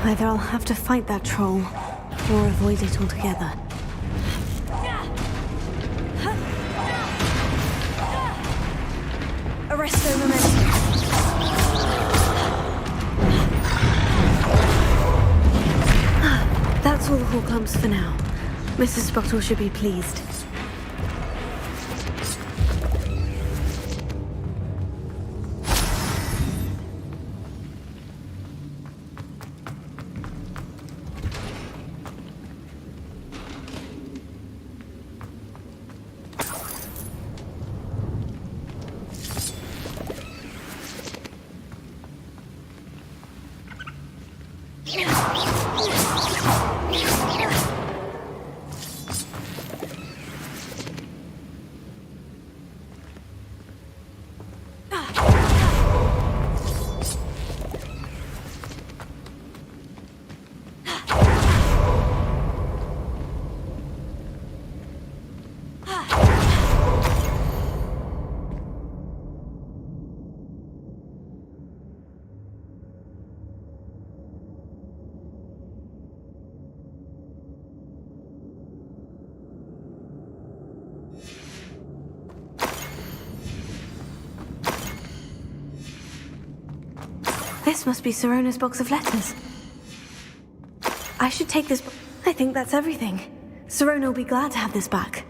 Either I'll have to fight that troll, or avoid it altogether. Arresto momentum. That's all the Horcrux for now. Mrs. Bottle should be pleased. This must be Sirona's box of letters. I should take this. I think that's everything. Sirona will be glad to have this back.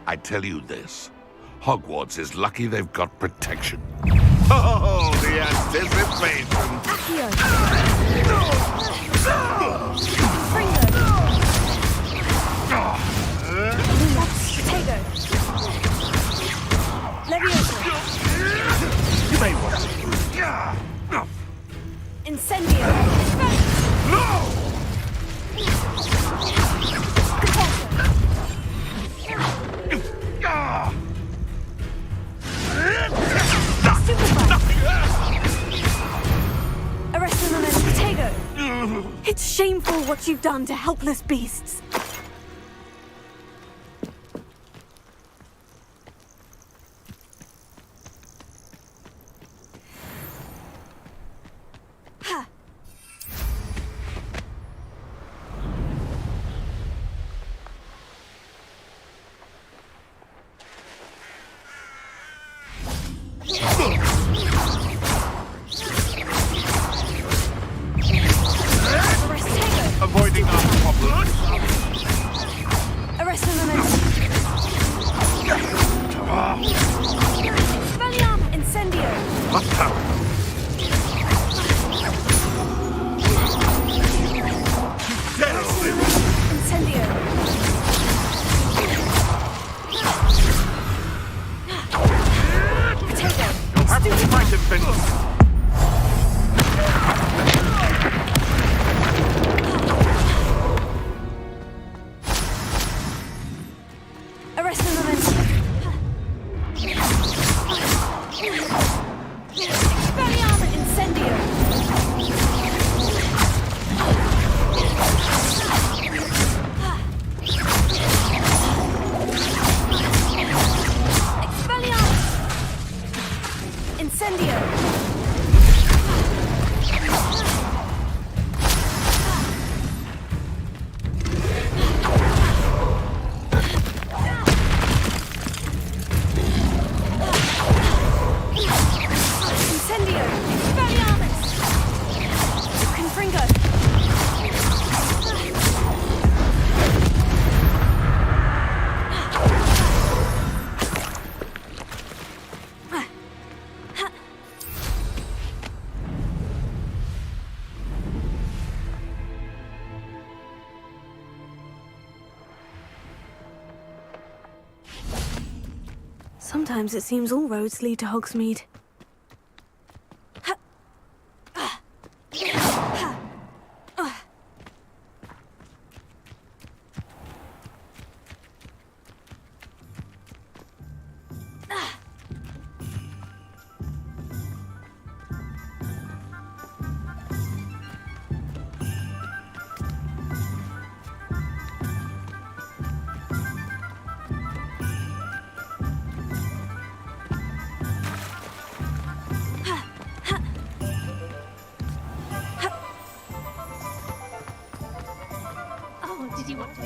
I tell you this, Hogwarts is lucky they've got protection. Oh, the anticipation! Potato! Leviosa! You may want to. Incendio! No! Arresto momentum. Potato! It's shameful what you've done to helpless beasts. Avoiding our problems. Arresto momentum. Spelliarm incendio. Incendio. Potato. You'll have to fight it, Finley. Arresto momentum. Spelliarm incendio. Expelliarmus! Incendio! Incendio! Expelliarmus! Confringo! Sometimes it seems all roads lead to Hogsmeade. Oh, did you want to?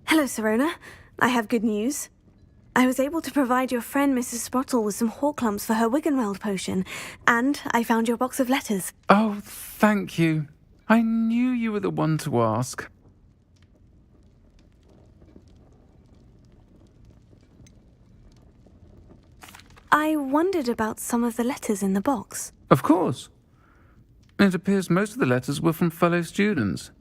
Hello, Serona. I have good news. I was able to provide your friend Mrs. Sprottle with some Horklumps for her Wiggenweld potion, and I found your box of letters. Oh, thank you. I knew you were the one to ask. I wondered about some of the letters in the box. Of course. It appears most of the letters were from fellow students.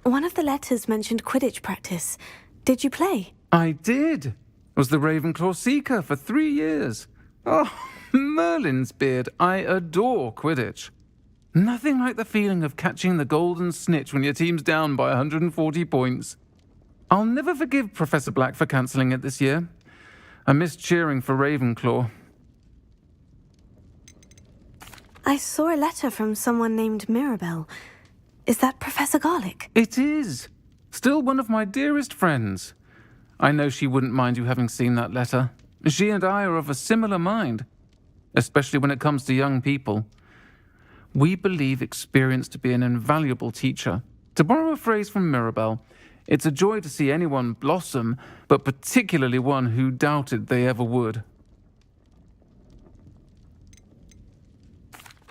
One of the letters mentioned Quidditch practice. Did you play? I did. Was the Ravenclaw Seeker for 3 years. Oh, Merlin's beard. I adore Quidditch. Nothing like the feeling of catching the golden snitch when your team's down by 140 points. I'll never forgive Professor Black for cancelling it this year. I missed cheering for Ravenclaw. I saw a letter from someone named Mirabelle. Is that Professor Garlick? It is. Still one of my dearest friends. I know she wouldn't mind you having seen that letter. She and I are of a similar mind, especially when it comes to young people. We believe experience to be an invaluable teacher. To borrow a phrase from Mirabelle, it's a joy to see anyone blossom, but particularly one who doubted they ever would.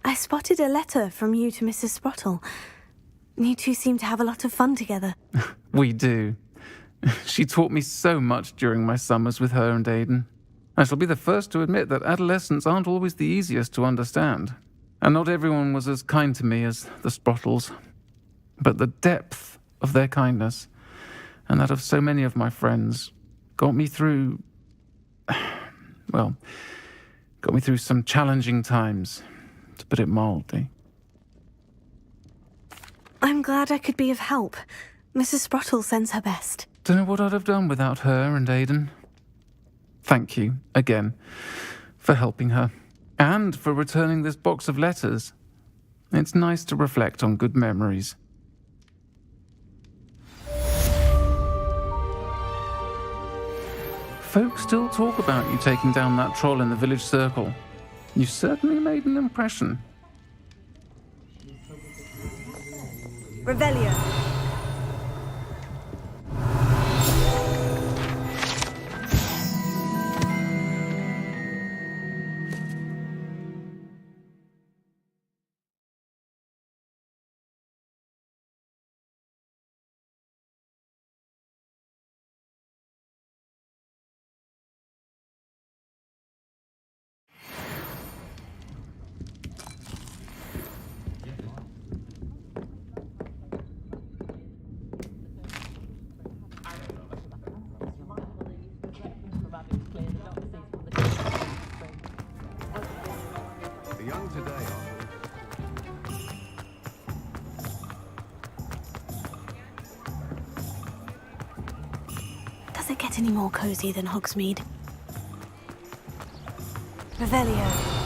I spotted a letter from you to Mrs. Sprottle. You two seem to have a lot of fun together. We do. She taught me so much during my summers with her and Aidan. I shall be the first to admit that adolescents aren't always the easiest to understand. And not everyone was as kind to me as the Sprottles. But the depth of their kindness, and that of so many of my friends, got me through... well, got me through some challenging times, to put it mildly. I'm glad I could be of help. Mrs. Sprottle sends her best. Don't know what I'd have done without her and Aidan. Thank you, again, for helping her. And for returning this box of letters. It's nice to reflect on good memories. Folks still talk about you taking down that troll in the village circle. You certainly made an impression. Revelio. The young today are... Does it get any more cozy than Hogsmeade? Revelio.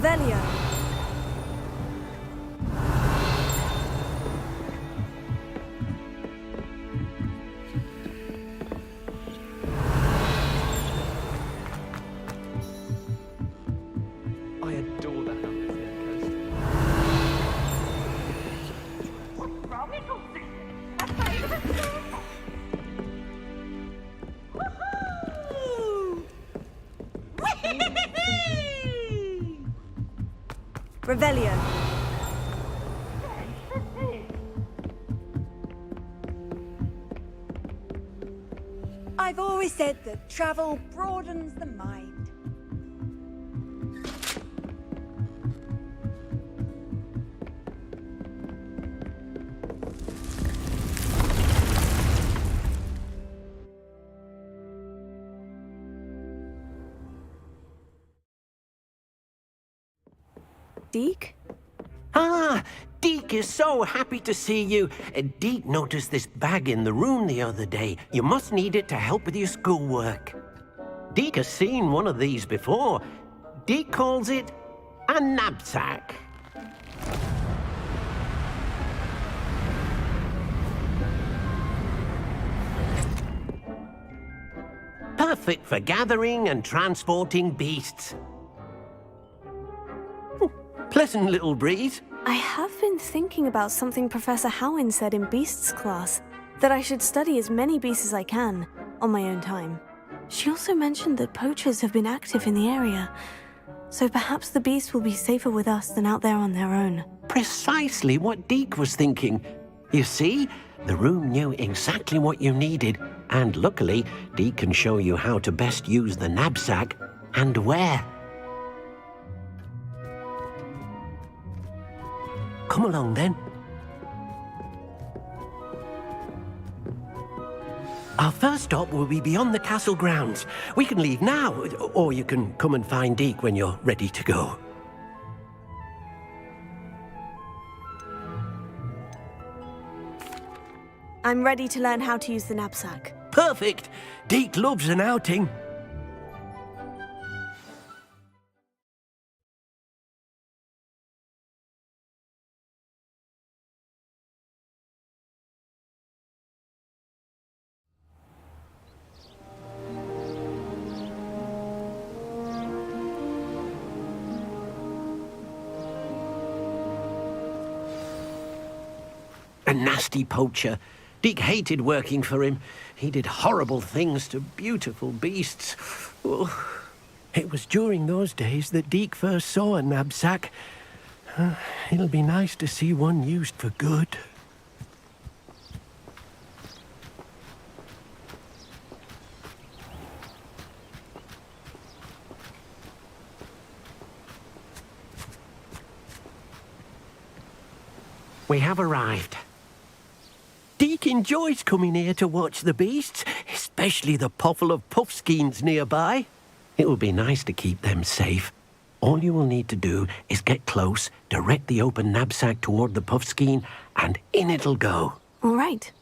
Revelio. I adore that on this coast. Revelio. I've always said that travel broadens the mind. Deke? Ah, Deke is so happy to see you. Deke noticed this bag in the room the other day. You must need it to help with your schoolwork. Deke has seen one of these before. Deke calls it a knapsack. Perfect for gathering and transporting beasts. Pleasant little breeze. I have been thinking about something Professor Howin said in Beasts class, that I should study as many beasts as I can, on my own time. She also mentioned that poachers have been active in the area, so perhaps the beasts will be safer with us than out there on their own. Precisely what Deke was thinking. You see, the room knew exactly what you needed, and luckily, Deke can show you how to best use the knapsack and where. Come along, then. Our first stop will be beyond the castle grounds. We can leave now, or you can come and find Deke when you're ready to go. I'm ready to learn how to use the knapsack. Perfect! Deke loves an outing. A nasty poacher. Deke hated working for him. He did horrible things to beautiful beasts. Oh, it was during those days that Deke first saw a knapsack. It'll be nice to see one used for good. We have arrived. Deke enjoys coming here to watch the beasts, especially the potful of puffskeins nearby. It will be nice to keep them safe. All you will need to do is get close, direct the open knapsack toward the puffskein, and in it'll go. All right.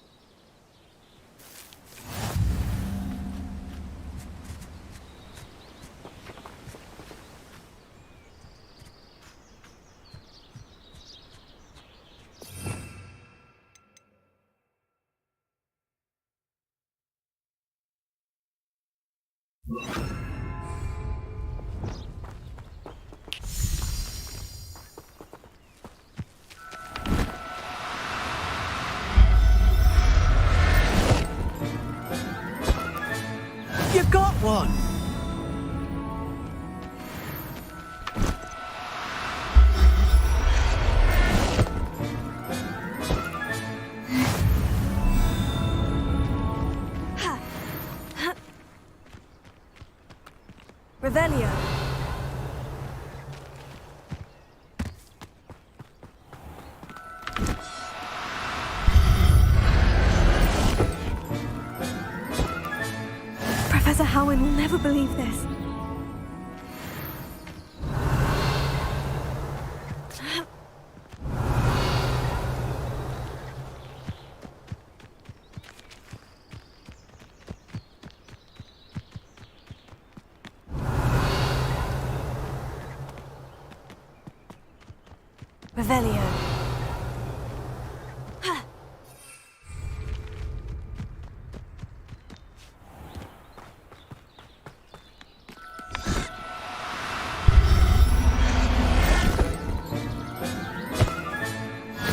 You got one! Revelio. Professor Howin will never believe this. Revelio.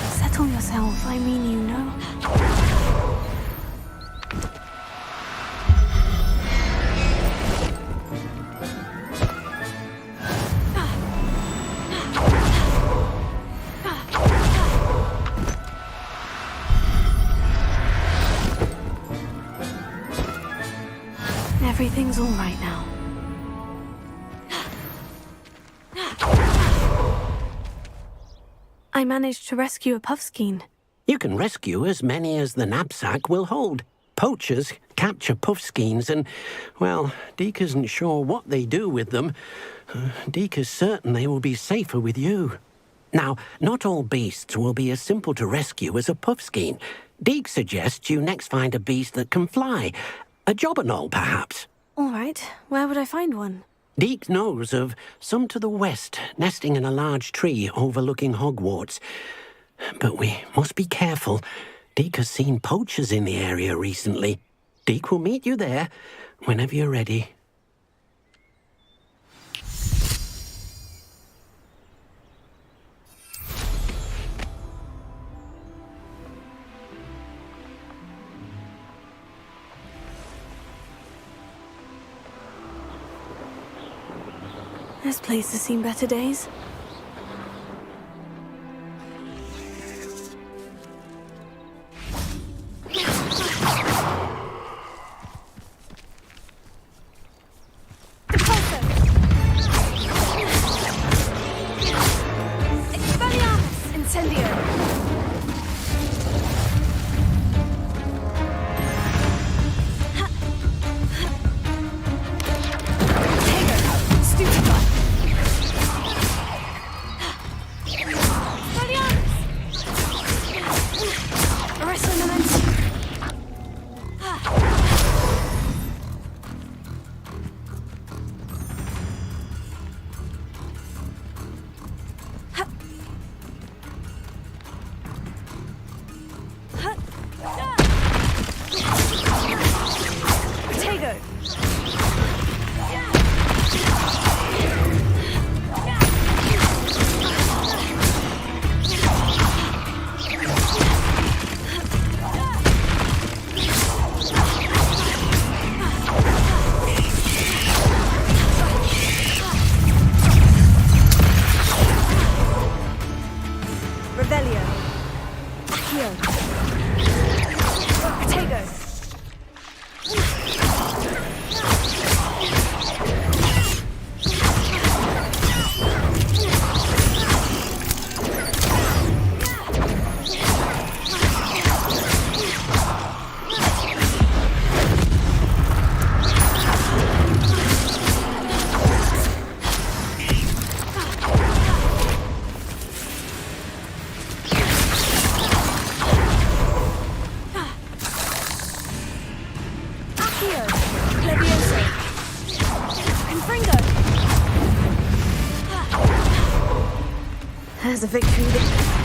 Settle yourself, I mean you know. Everything's all right now. I managed to rescue a puffskein. You can rescue as many as the knapsack will hold. Poachers capture puffskeins and, well, Deke isn't sure what they do with them. Deke is certain they will be safer with you. Now, not all beasts will be as simple to rescue as a puffskein. Deke suggests you next find a beast that can fly. A jobberknoll, perhaps. All right, where would I find one? Deke knows of some to the west, nesting in a large tree overlooking Hogwarts. But we must be careful. Deke has seen poachers in the area recently. Deke will meet you there whenever you're ready. This place has seen better days. There's a victory.